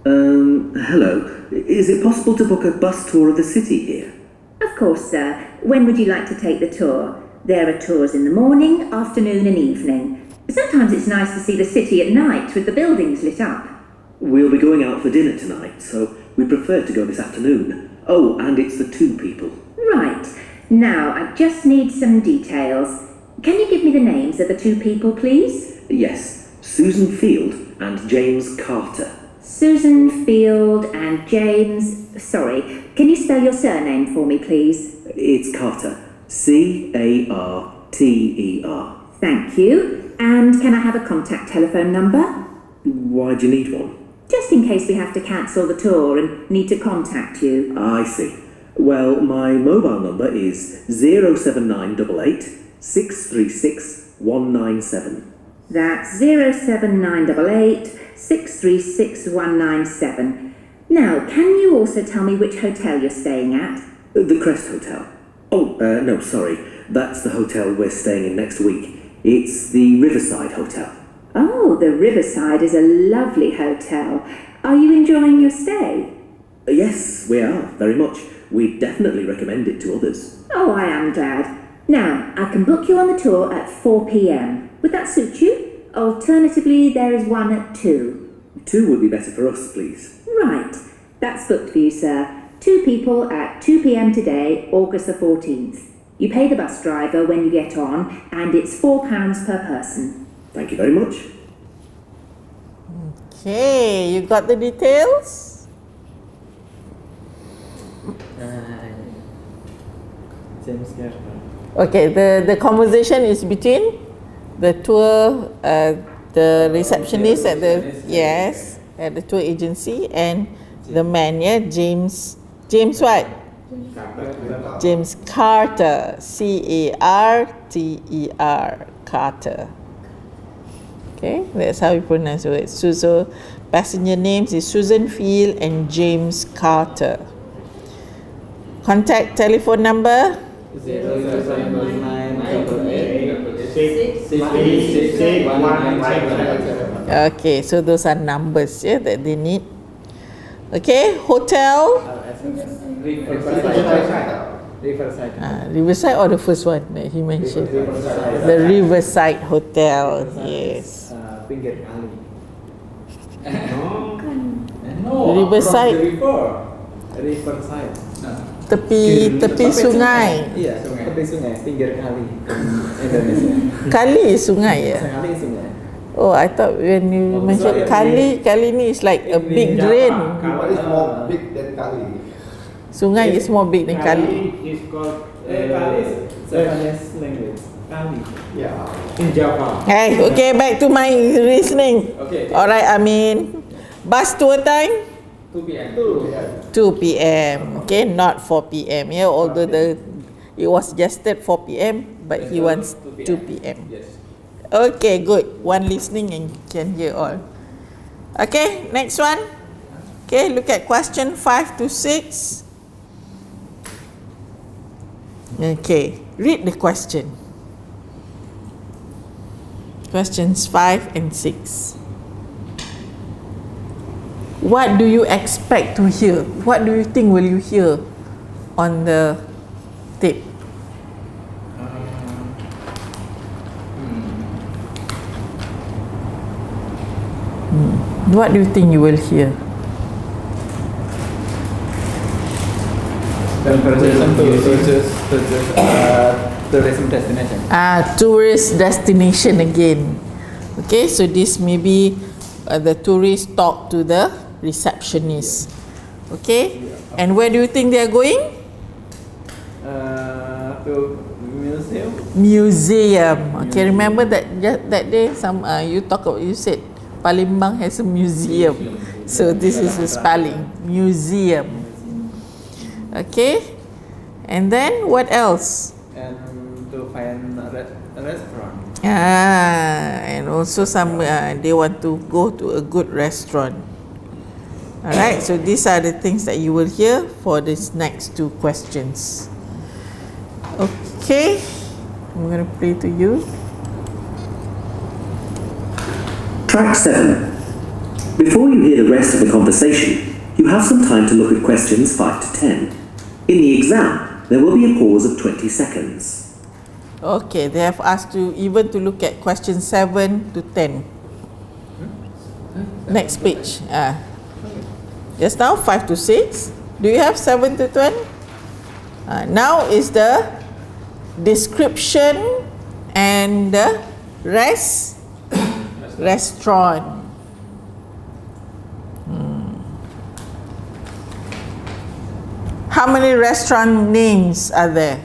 Hello. Is it possible to book a bus tour of the city here?
Of course, sir. When would you like to take the tour? There are tours in the morning, afternoon and evening. Sometimes it's nice to see the city at night with the buildings lit up.
We'll be going out for dinner tonight, so we prefer to go this afternoon. Oh, and it's for 2 people.
Right. Now, I just need some details. Can you give me the names of the 2 people, please?
Yes, Susan Field and James Carter.
Susan Field and James... Sorry, can you spell your surname for me, please?
It's Carter. Carter.
Thank you. And can I have a contact telephone number?
Why do you need one?
Just in case we have to cancel the tour and need to contact you.
I see. Well, my mobile number is 07988 636 197.
That's 07988 636 197. Now, can you also tell me which hotel you're staying at?
The Crest Hotel. Oh, no, sorry. That's the hotel we're staying in next week. It's the Riverside Hotel.
Oh, the Riverside is a lovely hotel. Are you enjoying your stay?
Yes, we are, very much. We definitely recommend it to others.
Oh, I am glad. Now, I can book you on the tour at 4 p.m. Would that suit you? Alternatively, there is one at 2.
2 would be better for us, please.
Right. That's booked for you, sir. 2 people at 2 p.m. today, August the 14th. You pay the bus driver when you get on, and it's £4 per person.
Thank you very much.
Okay, you got the details?
James Garber.
Okay, the conversation is between the tour, the receptionist at the at the tour agency and the man, James what? James Carter, Carter, Carter. Okay, that's how you pronounce it. So passenger names is Susan Field and James Carter. Contact telephone number
07988
Okay, so those are numbers that they need. Okay, hotel. Riverside or the first one that he mentioned? The Riverside Hotel. Yes.
Pinggir kali.
No.
Riverside.
Riverside.
Tepi sungai.
Iya, tepi sungai, pinggir kali. Indonesia.
Kali is sungai ya.
Kali sungai.
Oh, I thought when you mentioned kali ni is like a big drain.
Kali is more big than Kali.
Sungai is more big than kali.
is called
Kali is Japanese language. Kali.
Yeah.
in Java.
Hey, okay, back to my reasoning.
Okay.
Alright, I mean, bus tour time
2 p.m.
2 p.m. Okay, not 4 p.m. Yeah, although it was suggested 4 p.m. but he wants 2 p.m.
Yes.
Okay, good. One listening and can hear all. Okay, next one. Okay, look at question 5 to 6. Okay, read the question. Questions 5 and 6. What do you expect to hear? What do you think will you hear on the tape? What do you think you will hear?
Tourism destination.
Tourist destination again. Okay, so this may be the tourist talk to the receptionist. Okay, and where do you think they are going?
To museum.
Museum. Okay, remember that day you said Palembang has a museum. So this is the spelling, museum. Okay, and then what else?
And to find a restaurant.
And also they want to go to a good restaurant. Alright, so these are the things that you will hear for these next 2 questions. Okay, I'm going to play to you.
Track 7. Before you hear the rest of the conversation, you have some time to look at questions 5 to 10. In the exam, there will be a pause of 20 seconds.
Okay, they have asked you even to look at question 7 to 10. Next page. Just now 5 to 6. Do you have 7 to 10? Now is the description and the restaurant. How many restaurant names are there?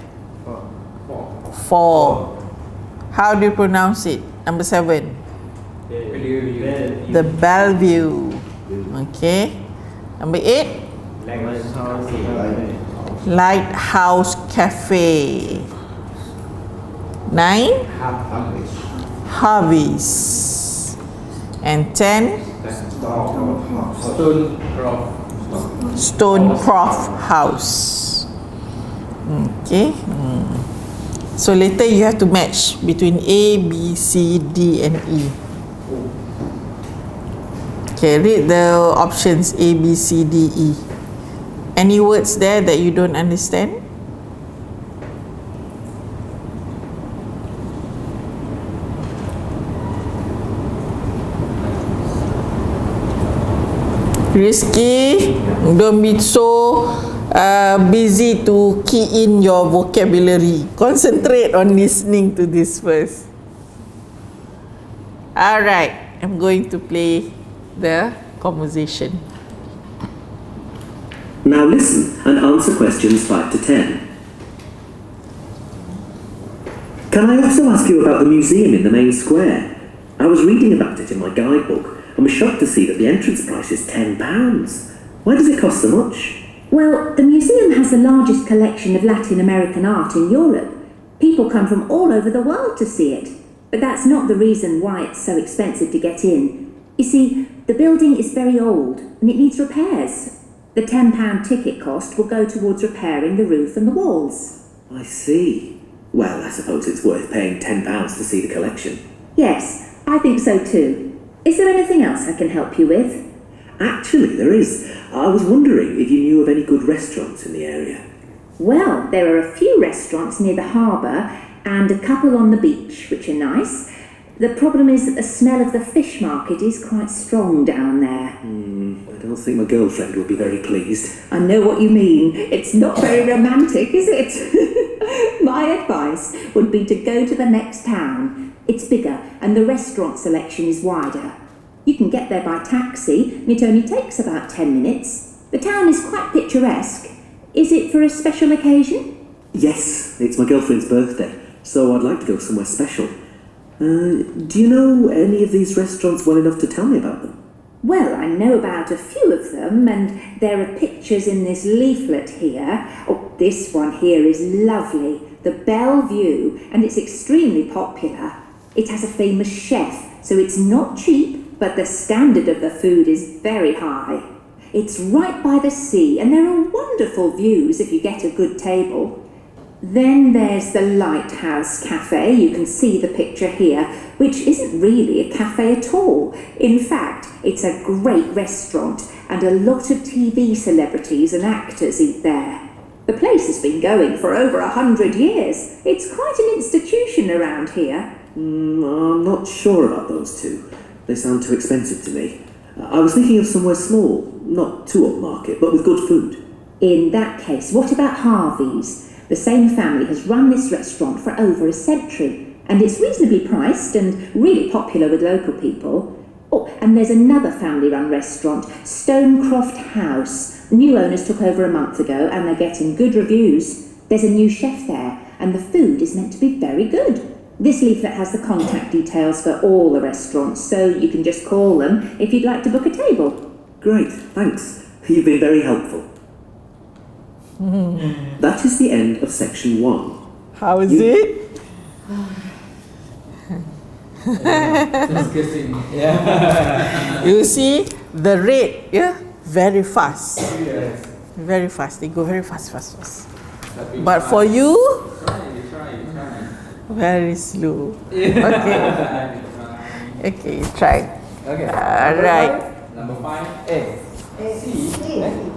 4. How do you pronounce it? Number 7. The Bellevue. Okay. Number 8. Lighthouse Cafe. 9. Harvey's. And 10. Stonecroft House. Okay. So later you have to match between A, B, C, D and E. Okay, read the options A, B, C, D, E. Any words there that you don't understand? Rizky, don't be so busy to key in your vocabulary. Concentrate on listening to this first. Alright, I'm going to play the conversation.
Now listen and answer questions 5 to 10. Can I also ask you about the museum in the main square? I was reading about it in my guidebook and was shocked to see that the entrance price is £10. Why does it cost so much?
Well, the museum has the largest collection of Latin American art in Europe. People come from all over the world to see it. But that's not the reason why it's so expensive to get in. You see, the building is very old and it needs repairs. The £10 ticket cost will go towards repairing the roof and the walls.
I see. Well, I suppose it's worth paying £10 to see the collection.
Yes, I think so too. Is there anything else I can help you with?
Actually, there is. I was wondering if you knew of any good restaurants in the area.
Well, there are a few restaurants near the harbour and a couple on the beach, which are nice. The problem is that the smell of the fish market is quite strong down there.
I don't think my girlfriend would be very pleased.
I know what you mean. It's not very romantic, is it? My advice would be to go to the next town. It's bigger and the restaurant selection is wider. You can get there by taxi and it only takes about 10 minutes. The town is quite picturesque. Is it for a special occasion?
Yes, it's my girlfriend's birthday, so I'd like to go somewhere special. Do you know any of these restaurants well enough to tell me about them?
Well, I know about a few of them, and there are pictures in this leaflet here. Oh, this one here is lovely, the Bellevue, and it's extremely popular. It has a famous chef, so it's not cheap, but the standard of the food is very high. It's right by the sea, and there are wonderful views if you get a good table. Then there's the Lighthouse Cafe. You can see the picture here, which isn't really a cafe at all. In fact, it's a great restaurant and a lot of TV celebrities and actors eat there. The place has been going for over 100 years. It's quite an institution around here.
I'm not sure about those two. They sound too expensive to me. I was thinking of somewhere small, not too upmarket, but with good food.
In that case, what about Harvey's? The same family has run this restaurant for over a century, and it's reasonably priced and really popular with local people. Oh, and there's another family-run restaurant, Stonecroft House. New owners took over a month ago, and they're getting good reviews. There's a new chef there, and the food is meant to be very good. This leaflet has the contact details for all the restaurants, so you can just call them if you'd like to book a table.
Great, thanks. You've been very helpful. That is the end of section 1.
How is it? You see the rate, yeah, very fast.
Yes.
Very fast. They go very fast. But for you, very slow. Okay. Okay, you try.
Okay.
Alright.
Number 5, A. C.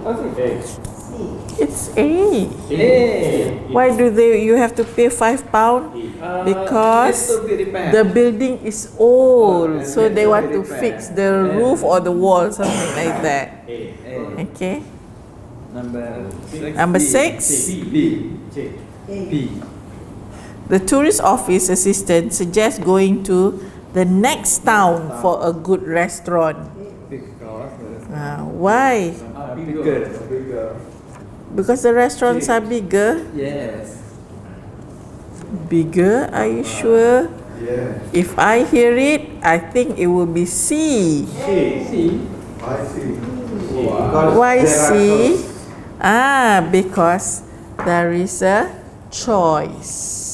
What's it? A.
It's A.
A.
Why do you have to pay £5? Because the building is old, so they want to fix the roof or the wall, something like that. Okay. Number 6.
B.
The tourist office assistant suggests going to the next town for a good restaurant. Why?
Bigger.
Because the restaurants are bigger.
Yes.
Bigger? Are you sure?
Yeah.
If I hear it, I think it will be C.
C.
I see.
Why C? Because there is a choice.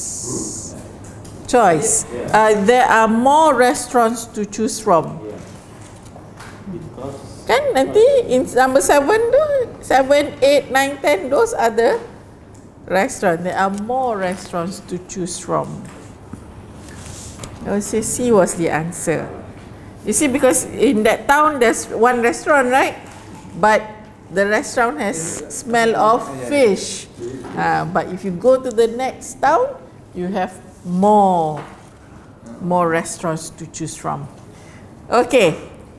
There are more restaurants to choose from. Kan nanti in number 7 tu 7, 8, 9, 10 those are the restaurants. There are more restaurants to choose from. I would say C was the answer. You see, because in that town there's one restaurant, right? But the restaurant has smell of fish. But if you go to the next town, you have more restaurants to choose from. Okay.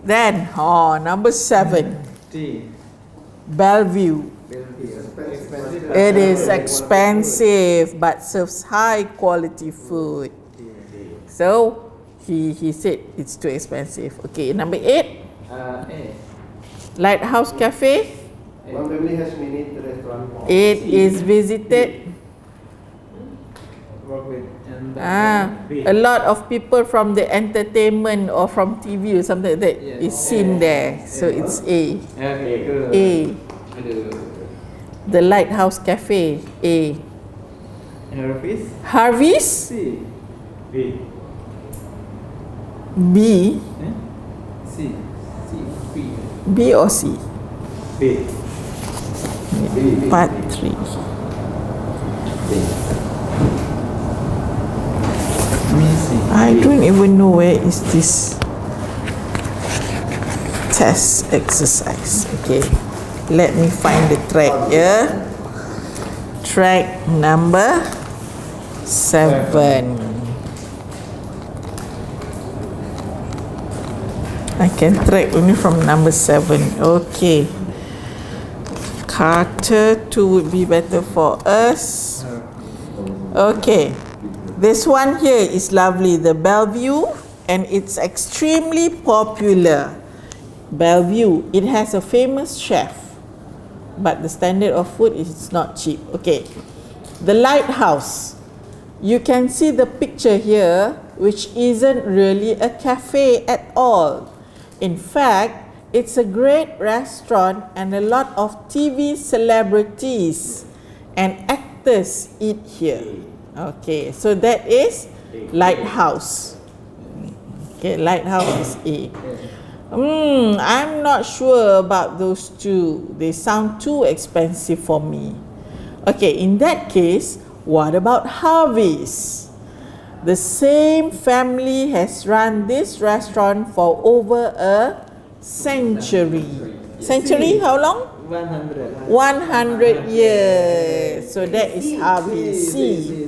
Then, number 7.
C.
Bellevue.
Expensive.
It is expensive but serves high quality food. So he said it's too expensive. Okay, number 8.
A.
Lighthouse Cafe.
One family has many restaurant.
It is visited.
Work with. And
A lot of people from the entertainment or from TV or something like that is seen there. So it's A.
Okay, good.
A.
Aduh.
The Lighthouse Cafe. A.
Harvey's.
Harvey's.
C.
B.
B.
C. C. B.
B or C?
B.
Part 3. I don't even know where is this test exercise. Okay, let me find the track here. Track number 7. I can track only from number 7. Okay. Carter 2 would be better for us. Okay. This one here is lovely, the Bellevue, and it's extremely popular. Bellevue, it has a famous chef, but the standard of food is not cheap. Okay, the Lighthouse. You can see the picture here, which isn't really a cafe at all. In fact, it's a great restaurant and a lot of TV celebrities and actors eat here. Okay, so that is Lighthouse. Okay, Lighthouse is A. I'm not sure about those two. They sound too expensive for me. Okay, in that case, what about Harvey's? The same family has run this restaurant for over a century. Century, how long?
100.
100 years. So that is Harvey's. C.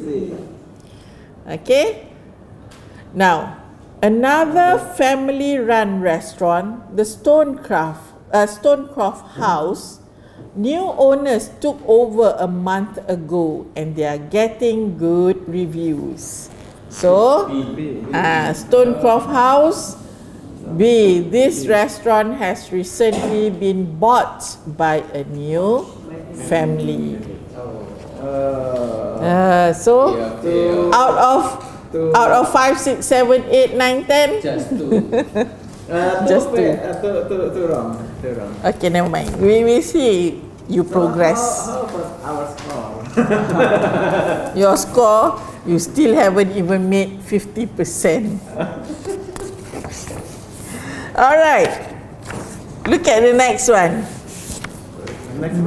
Okay. Now, another family-run restaurant, the Stonecroft House. New owners took over a month ago, and they are getting good reviews. So, Stonecroft House. B. This restaurant has recently been bought by a new family. So out of 5, 6, 7, 8, 9, 10.
Just 2.
Just 2.
Two wrong.
Okay, never mind. We will see you progress.
How about our score?
Your score, you still haven't even made 50%. Alright. Look at the next one.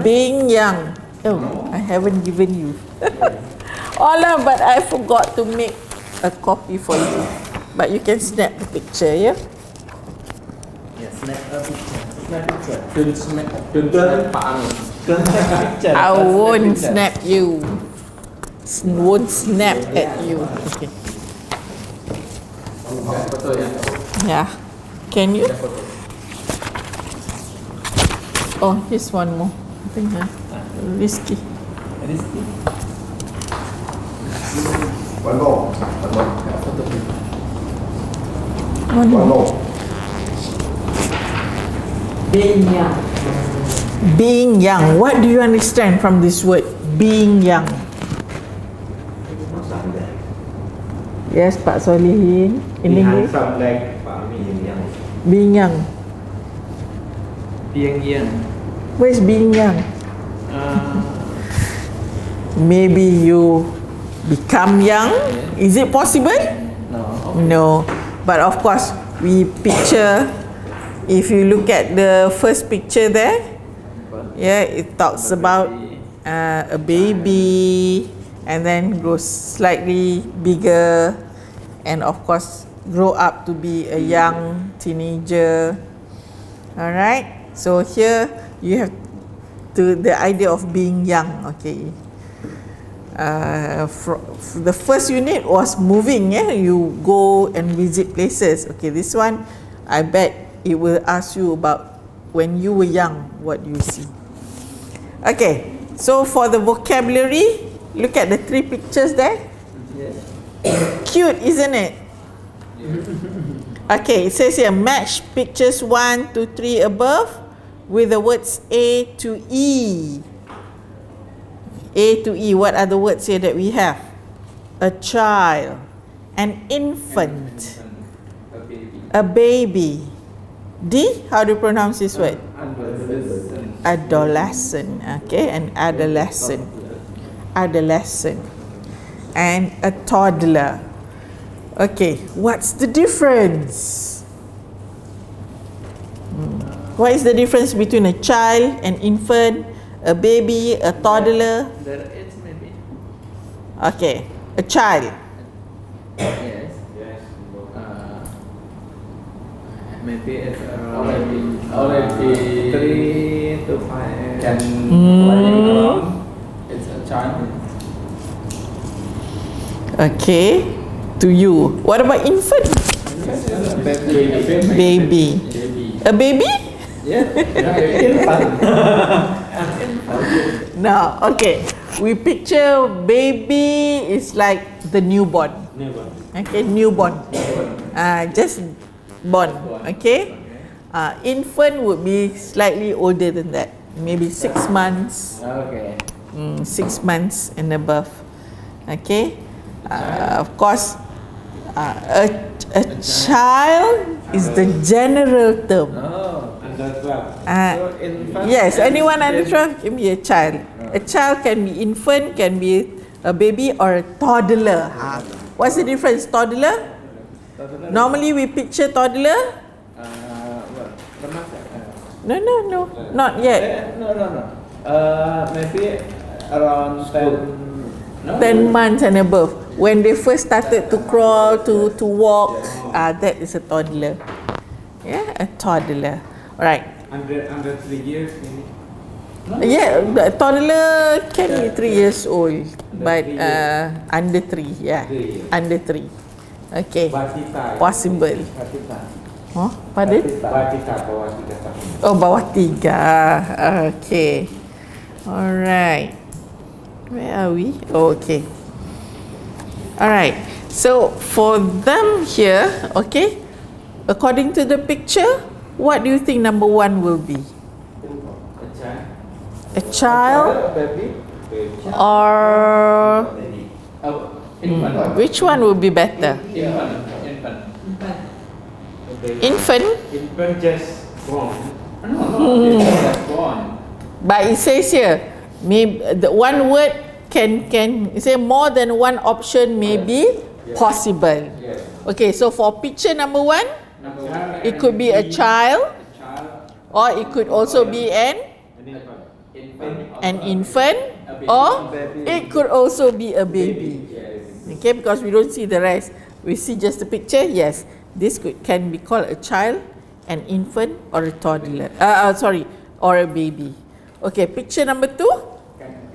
Being young. Oh, I haven't given you. Oh no, but I forgot to make a copy for you. But you can snap the picture, yeah?
Yes, snap a picture. Snap picture.
Don't snap Pak Anu.
Don't snap picture.
I won't snap you. Won't snap at you. Okay.
Betul ya.
Yeah. Can you? Oh, here's one more. I think risky.
Risky.
One more.
One more.
Being young.
Being young. What do you understand from this word? Being young. Yes, Pak Solihin. In English.
Handsome like Pak Being Young.
Being young.
Being Young.
Where's being young? Maybe you become young. Is it possible?
No.
No. But of course, we picture, if you look at the first picture there, yeah, it talks about a baby, and then grows slightly bigger, and of course grow up to be a young teenager. Alright, so here you have the idea of being young. Okay, the first unit was moving. Yeah, you go and visit places. Okay, this one I bet it will ask you about when you were young, what you see. Okay, so for the vocabulary, look at the 3 pictures there. Cute, isn't it? Okay, it says here, match pictures 1 to 3 above with the words A to E. A to E, what are the words here that we have? A child, an infant, a baby. D, how do you pronounce this word? Adolescent. Okay, an adolescent. Adolescent. And a toddler. Okay, what's the difference? What is the difference between a child, an infant, a baby, a toddler?
Their age maybe.
Okay, a child.
Yes. Maybe it's around
already
3 to 5.
can playing around. It's a child.
Okay, to you. What about infant? Baby. A baby?
Yeah. Infant.
No, okay. We picture baby is like the newborn. Okay, newborn. Just born. Okay. Infant would be slightly older than that. Maybe 6 months.
Okay.
6 months and above. Okay. Of course, a child is the general term. Yes, anyone under 12 can be a child. A child can be infant, can be a baby or a toddler. What's the difference? Toddler? Normally we picture toddler. No, not yet.
No. Maybe around
10 months and above. When they first started to crawl, to walk, that is a toddler. Yeah, a toddler. Right.
Under 3 years maybe.
Yeah, the toddler can be 3 years old, but under 3, yeah, under 3. Okay, possible. Oh, pardon? Oh, bawah 3. Okay. Alright. Where are we? Oh, okay. Alright. So for them here, okay, according to the picture, what do you think number 1 will be? A child or which one will be better? Infant?
Infant just born.
No, just born.
But it says here, maybe the one word can say more than one option may be possible. Okay, so for picture number 1, it could be a child, or it could also be an infant, or it could also be a baby. Okay, because we don't see the rest, we see just the picture. Yes, this can be called a child, an infant, or a toddler. Or a baby. Okay, picture number 2.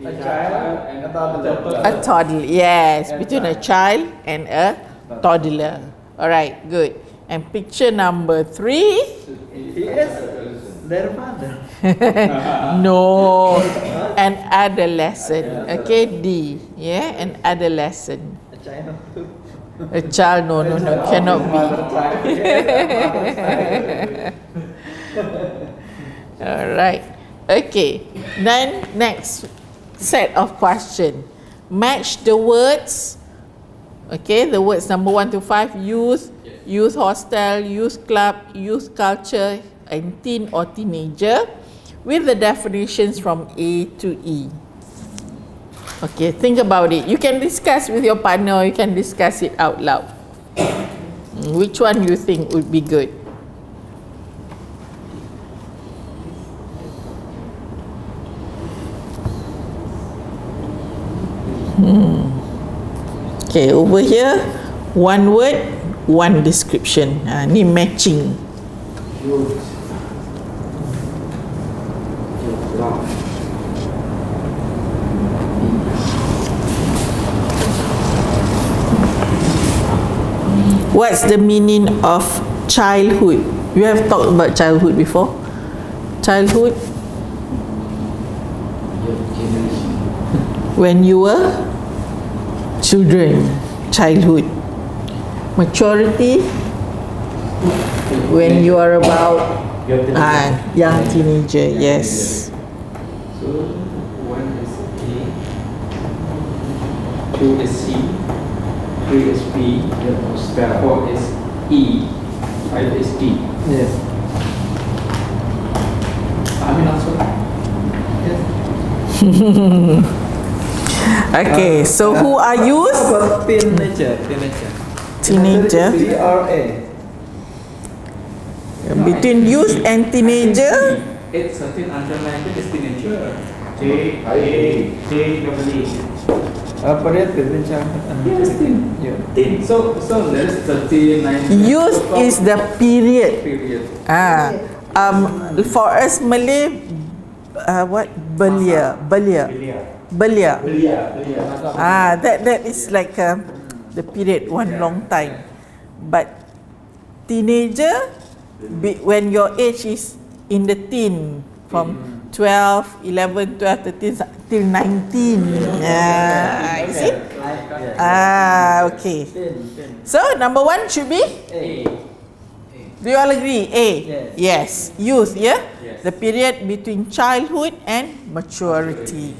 a child and a toddler.
A toddler, yes, between a child and a toddler. All right, good. And picture number 3.
He is their father.
No, an adolescent. Okay, D. Yeah, an adolescent.
A child.
A child, no, cannot be. All right. Okay. Then next set of question. Match the words. Okay, the words number 1 to 5. Youth, youth hostel, youth club, youth culture, and teen or teenager, with the definitions from A to E. Okay, think about it. You can discuss with your partner, or you can discuss it out loud. Which one you think would be good? Okay, over here, one word, one description. Ni matching. What's the meaning of childhood? You have talked about childhood before. Childhood. When you were children. Childhood. Maturity. When you are about young teenager. Yes.
So 1 is A, 2 is C, 3 is B, 4 is E, 5 is D.
Yes.
I mean also. Yes.
Okay, so who are you?
How about teenager?
Teenager.
C or A?
Between youth and teenager.
8, 13, under 19 is teenager.
Operate between child and
Yes, teen.
teen.
So there is 13, 19.
Youth is the period.
Period.
For us Malay, what belia. That is like the period, one long time. But teenager, when your age is in the teen, from 12, 11, 12, 13 till 19. You see? Okay. So number 1 should be?
A.
Do you all agree? A.
Yes.
Youth, yeah?
Yes.
The period between childhood and maturity.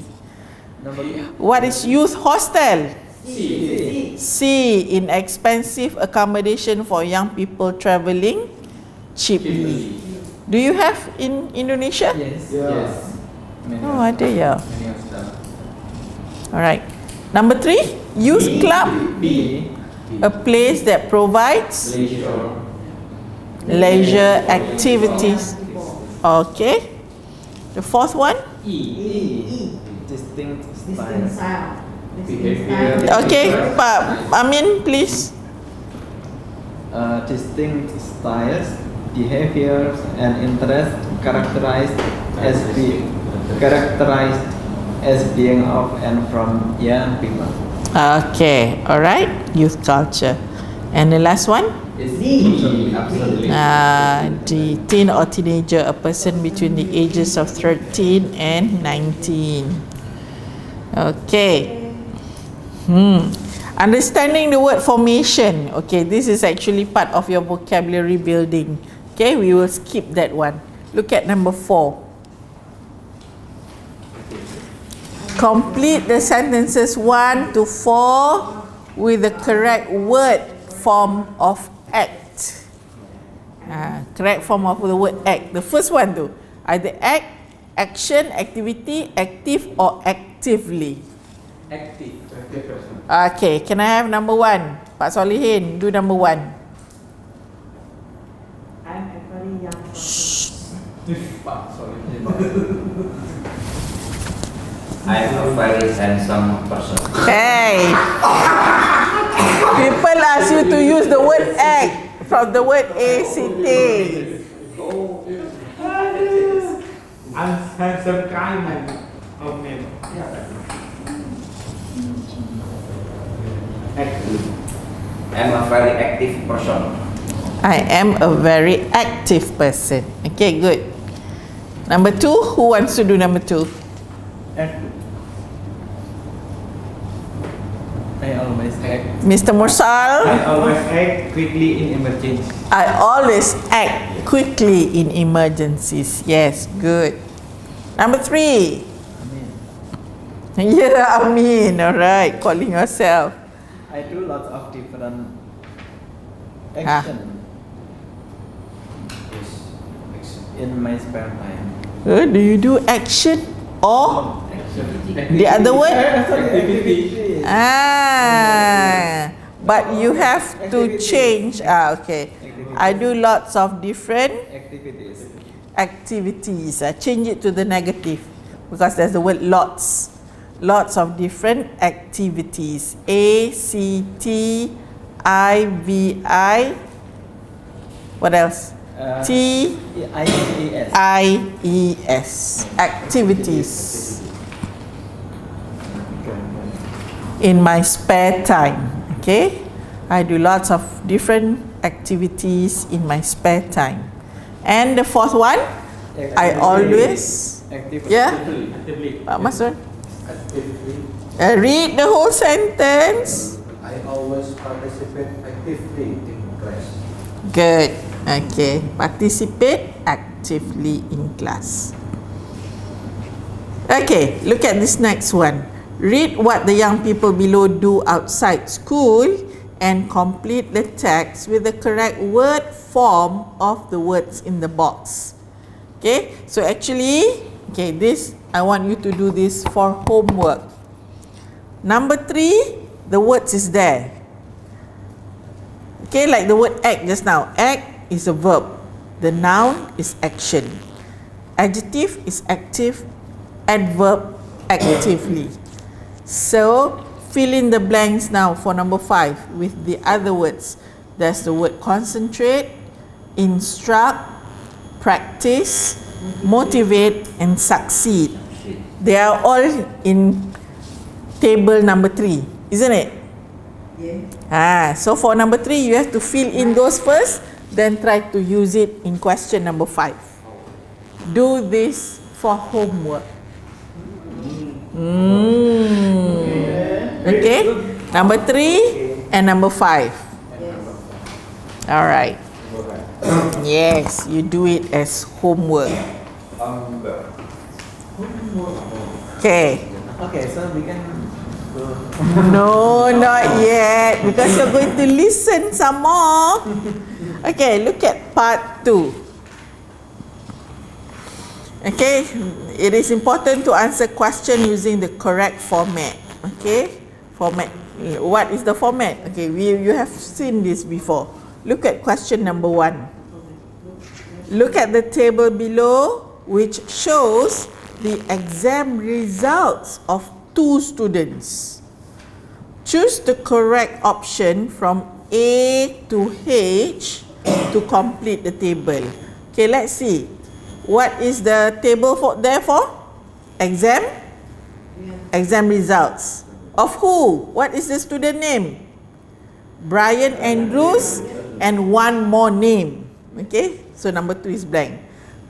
What is youth hostel? C. In expensive accommodation for young people travelling cheaply. Do you have in Indonesia?
Yes.
Oh, ada ya. Alright. Number 3, youth club.
B.
A place that provides leisure activities. Okay. The 4th one?
E. Distinct style.
Okay, Pak Amin, please.
Distinct styles, behaviors, and interests characterized as being of and from young people.
Okay, alright. Youth culture. And the last one?
Is D. Absolutely.
The teen or teenager, a person between the ages of 13 and 19. Okay. Understanding the word formation. Okay, this is actually part of your vocabulary building. Okay, we will skip that one. Look at number 4. Complete the sentences 1 to 4 with the correct word form of act. Correct form of the word act. The first one tu, either act, action, activity, active or actively.
Active. Active person.
Okay, can I have number 1? Pak Solihin, do number 1.
I'm a very young person.
I am a very handsome person.
Hey! People ask you to use the word act from the word ACT.
I'm handsome kind of man.
I'm a very active person.
I am a very active person. Okay, good. Number 2, who wants to do number 2?
I always act.
Mr. Mursal?
I always act quickly in emergency.
I always act quickly in emergencies. Yes, good. Number 3. Yeah, Amin. Alright, calling yourself.
I do lots of different action in my spare time.
Do you do action or the other word?
Activity.
But you have to change. Okay. I do lots of different activities. Change it to the negative because there's the word lots. Lots of different activities. ACTIVI. What else? TIES. Activities. In my spare time. Okay? I do lots of different activities in my spare time. And the 4th one, I always, yeah, Pak Masud. Read the whole sentence.
I always participate actively in class.
Good. Okay. Participate actively in class. Okay. Look at this next one. Read what the young people below do outside school and complete the text with the correct word form of the words in the box. Okay. So actually, okay, this I want you to do this for homework. Number 3, the words is there. Okay, like the word act just now. Act is a verb. The noun is action. Adjective is active. Adverb actively. So fill in the blanks now for number 5 with the other words. There's the word concentrate, instruct, practice, motivate, and succeed. They are all in table number 3, isn't it?
Yeah.
So for number 3, you have to fill in those first, then try to use it in question number 5. Do this for homework. Okay, number 3 and number 5. All right. Yes, you do it as homework. Okay.
Okay, so we can go.
No, not yet, because you're going to listen some more. Okay, look at part 2. Okay, it is important to answer question using the correct format. Okay, format. What is the format? Okay, you have seen this before. Look at question number 1. Look at the table below, which shows the exam results of 2 students. Choose the correct option from A to H to complete the table. Okay, let's see. What is the table for there for? Exam? Exam results. Of who? What is the student name? Brian Andrews and one more name. Okay, so number 2 is blank.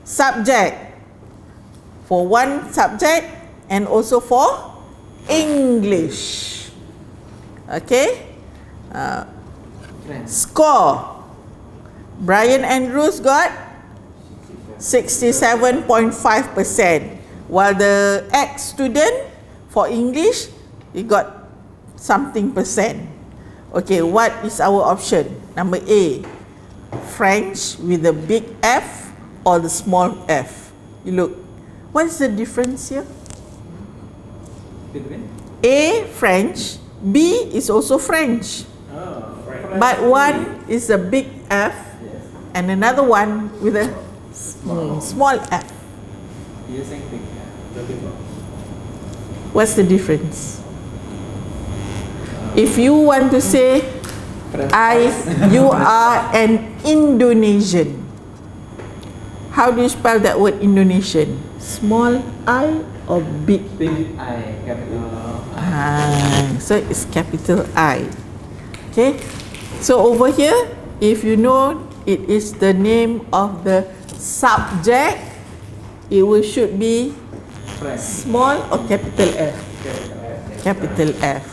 Subject. For one subject and also for English. Okay. Score. Brian Andrews got 67.5%, while the ex-student for English, he got something percent. Okay, what is our option? Number A, French with the big F or the small f? You look. What is the difference here?
Between?
A, French. B is also French. But one is a big F and another one with a small f.
Using big
What's the difference? If you want to say, you are an Indonesian. How do you spell that word Indonesian? Small I or big?
Big I, capital
So it's capital I. Okay. So over here, if you know it is the name of the subject, it should be small or capital F? Capital F.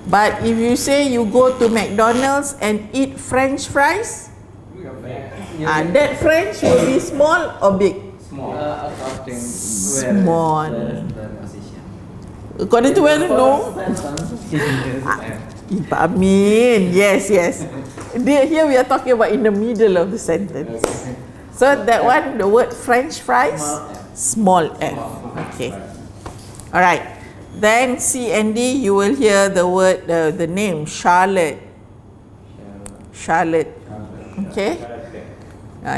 But if you say you go to McDonald's and eat French fries, that French will be small or big?
Small.
Small. According to where? No. Amin. Yes. Here we are talking about in the middle of the sentence. So that one, the word French fries, small f. Okay. All right. Then C and D, you will hear the word, the name Charlotte. Charlotte. Okay.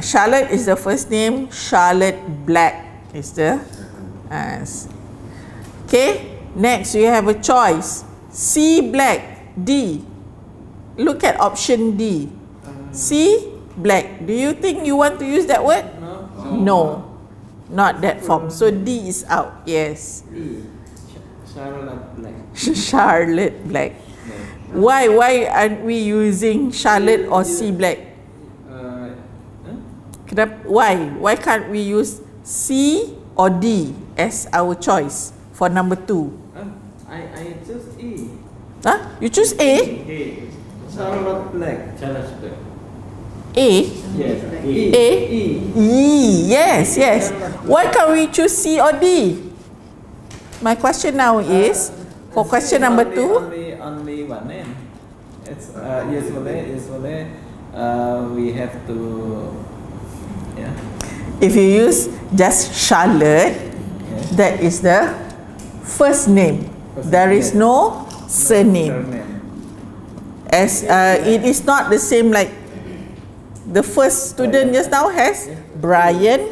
Charlotte is the first name. Charlotte Black is the. Okay. Next, you have a choice. C, black. D. Look at option D. C, black. Do you think you want to use that word? No. Not that form. So D is out. Yes.
Charlotte Black.
Charlotte Black. Why aren't we using Charlotte or C black? Why can't we use C or D as our choice for number 2?
I choose E.
Huh? You choose A?
Charlotte Black.
A?
Yes.
A? E. Yes, yes. Why can't we choose C or D? My question now is, for question number 2.
Only one name. It's usually we have to, yeah.
If you use just Charlotte, that is the first name. There is no surname. As it is not the same like the first student just now has Brian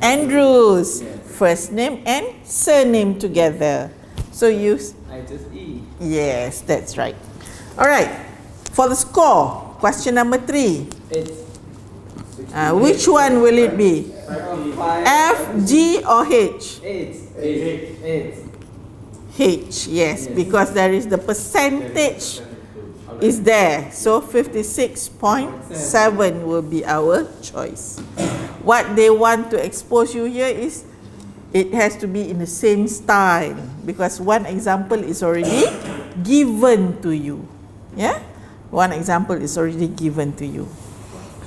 Andrews, first name and surname together. So use
I choose E.
Yes, that's right. All right. For the score, question number 3. Which one will it be? F, G or H? H, yes, because there is the percentage is there. So 56.7 will be our choice. What they want to expose you here is it has to be in the same style, because one example is already given to you. Yeah? One example is already given to you.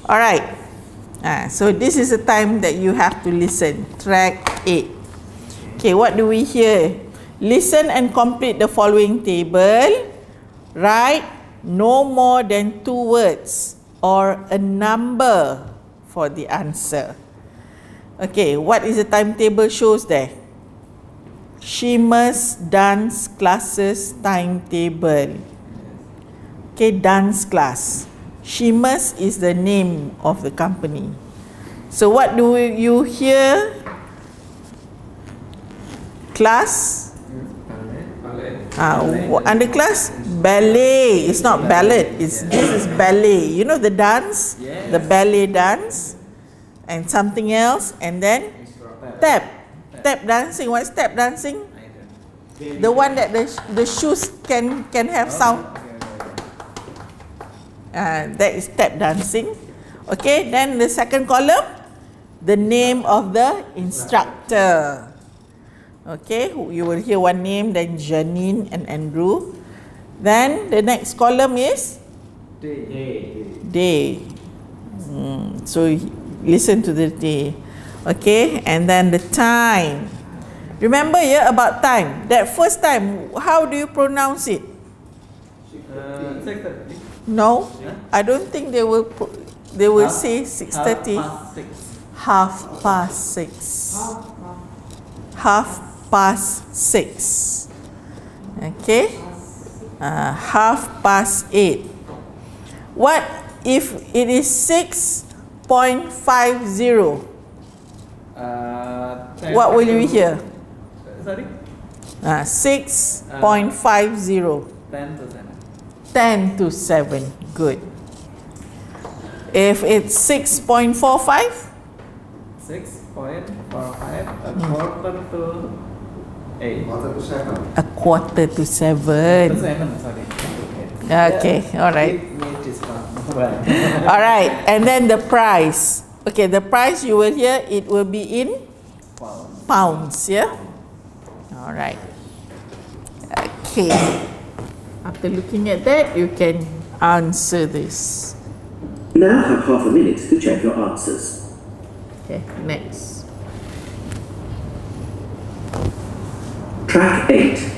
All right. So this is the time that you have to listen. Track 8. Okay, what do we hear? Listen and complete the following table. Write no more than 2 words or a number for the answer. Okay, what is the timetable shows there? Shima's dance classes timetable. Okay, dance class. Shima's is the name of the company. So what do you hear? Class? Under class? Ballet. It's not ballet. This is ballet. You know the dance?
Yes.
The ballet dance. And something else. And then tap. Tap dancing. What's tap dancing? The one that the shoes can have sound. That is tap dancing. Okay, then the second column, the name of the instructor. Okay, you will hear one name, then Janine and Andrew. Then the next column is day. So listen to the day. Okay, and then the time. Remember about time. That first time, how do you pronounce it? No, I don't think they will say 6:30. Half past six. Half past 6. Okay. 8:30. What if it is 6.50? What will you hear?
Sorry?
6.50.
10 to 7.
10 to 7. Good. If it's 6.45?
6.45, a quarter to 8.
A quarter to 7.
7, sorry.
Okay, all right. All right, and then the price. Okay, the price you will hear, it will be in pounds, yeah? All right. Okay. After looking at that, you can answer this.
Now have half a minute to check your answers.
Okay, next.
Track 8.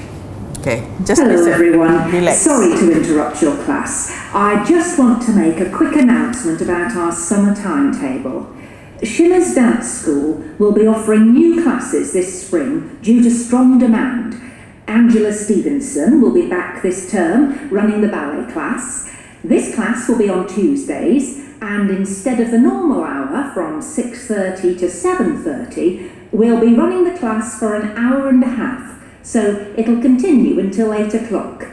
Okay, just
Hello
listen.
everyone.
Relax.
Sorry to interrupt your class. I just want to make a quick announcement about our summer timetable. Shima's Dance School will be offering new classes this spring due to strong demand. Angela Stevenson will be back this term running the ballet class. This class will be on Tuesdays, and instead of the normal hour from 6:30 to 7:30, we'll be running the class for an hour and a half, so it'll continue until 8 o'clock.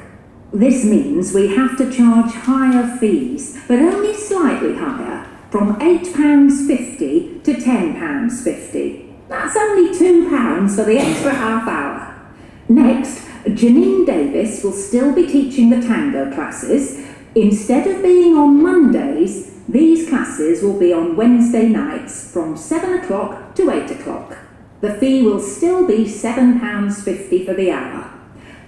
This means we have to charge higher fees, but only slightly higher, from £8.50 to £10.50. That's only £2 for the extra half hour. Next, Janine Davis will still be teaching the tango classes. Instead of being on Mondays, these classes will be on Wednesday nights from 7 o'clock to 8 o'clock. the fee will still be £7.50 for the hour.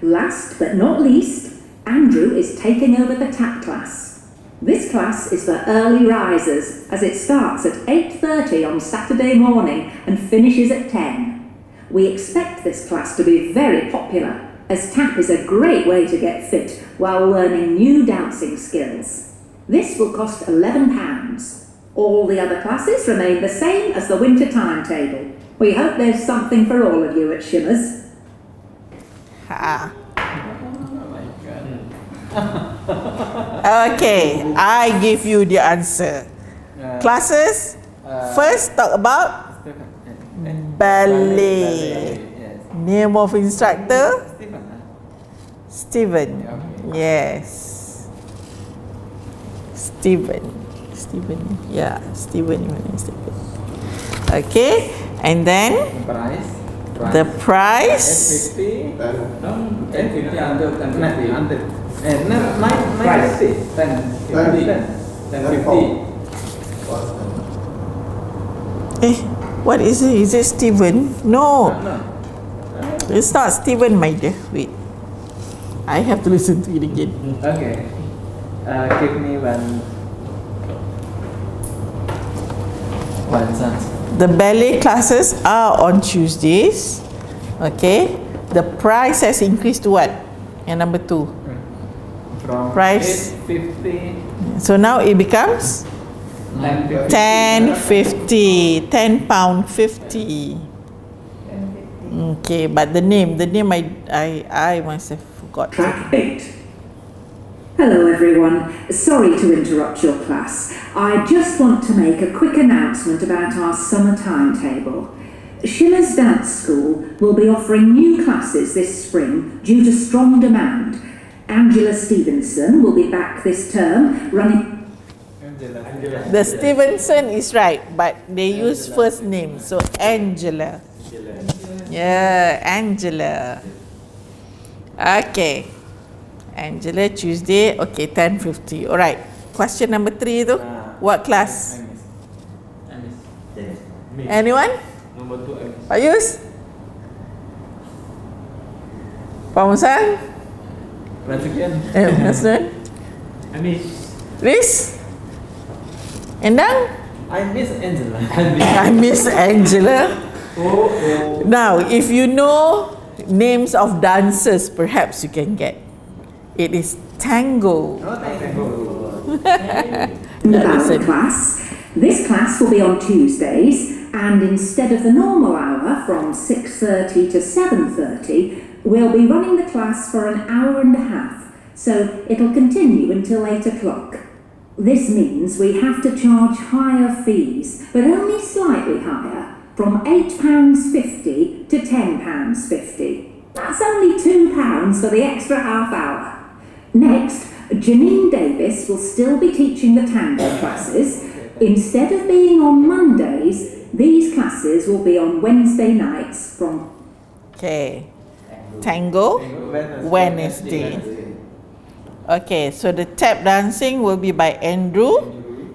Last but not least, Andrew is taking over the tap class. This class is for early risers, as it starts at 8:30 on Saturday morning and finishes at 10. We expect this class to be very popular, as tap is a great way to get fit while learning new dancing skills. This will cost £11. All the other classes remain the same as the winter timetable. We hope there's something for all of you at Shimmers.
Ha. Okay, I give you the answer. Classes, first talk about ballet. Name of instructor? Steven. Yes. Steven. Yeah, Steven. Okay, and then the price.
50.
No, 1050 under 1050.
1050. What is it? Is it Steven? No. It's not Steven, my dear. Wait. I have to listen to it again.
Okay. Give me one chance.
The ballet classes are on Tuesdays. Okay. The price has increased to what? And number 2.
From
Price.
850.
So now it becomes
1050.
£10.50. Okay, but the name I must have forgot.
Track 8. Hello everyone, sorry to interrupt your class. I just want to make a quick announcement about our summer timetable. Shimmers Dance School will be offering new classes this spring due to strong demand. Angela Stevenson will be back this term running...
The Stevenson is right, but they use first name, so Angela. Yeah, Angela. Okay. Angela, Tuesday, okay, 10:50. Alright. Question number 3 tu. What class? Anyone?
Number 2, I miss.
Pak Yus? Pak Musang?
Once again.
Nasrul?
I miss.
Riz? Endang?
I miss Angela.
I miss Angela. Now, if you know names of dancers, perhaps you can get. It is tango.
Ballet class. This class will be on Tuesdays, and instead of the normal hour from 6:30 to 7:30, we'll be running the class for an hour and a half, so it'll continue until 8 o'clock. This means we have to charge higher fees, but only slightly higher, from £8.50 to £10.50. That's only £2 for the extra half hour. Next, Janine Davis will still be teaching the tango classes. Instead of being on Mondays, these classes will be on Wednesday nights from...
Okay. Tango, Wednesday. Okay, so the tap dancing will be by Andrew.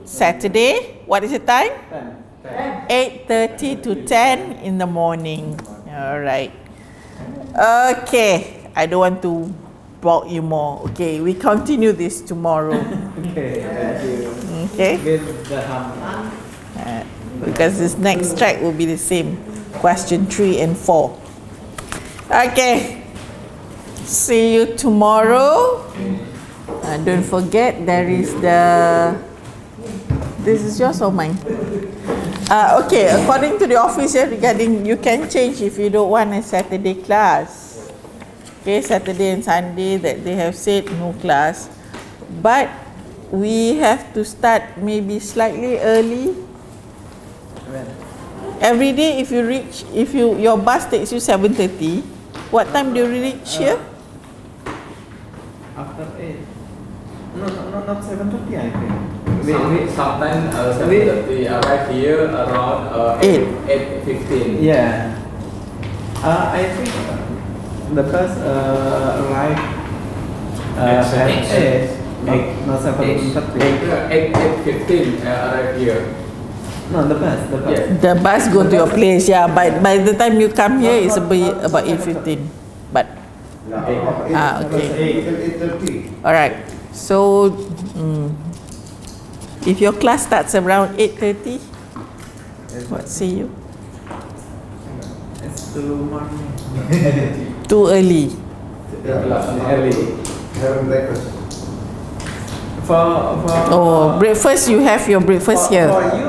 Saturday, what is the time? 8:30 to 10 in the morning. Alright. Okay, I don't want to bog you more. Okay, we continue this tomorrow.
Okay, thank you.
Okay?
With the
Because this next track will be the same. Question 3 and 4. Okay. See you tomorrow. Don't forget there is the... This is yours or mine? Okay, according to the officer regarding, you can change if you don't want a Saturday class. Okay, Saturday and Sunday that they have said no class. But we have to start maybe slightly early. Every day if your bus takes you 7:30, what time do you reach here?
after 8. No, not 7:30 I think.
Sometimes 7:30 arrive here around 8:15.
Yeah. I think the bus arrive at 8, not 7:30.
8:15 arrive here.
No, the bus.
The bus go to your place, yeah. By the time you come here, it's about 8:15. But okay.
8:30.
All right. So, if your class starts around 8:30, what say you?
It's too morning.
Too early.
Early.
Having breakfast.
For
Oh, breakfast. You have your breakfast here.
For you,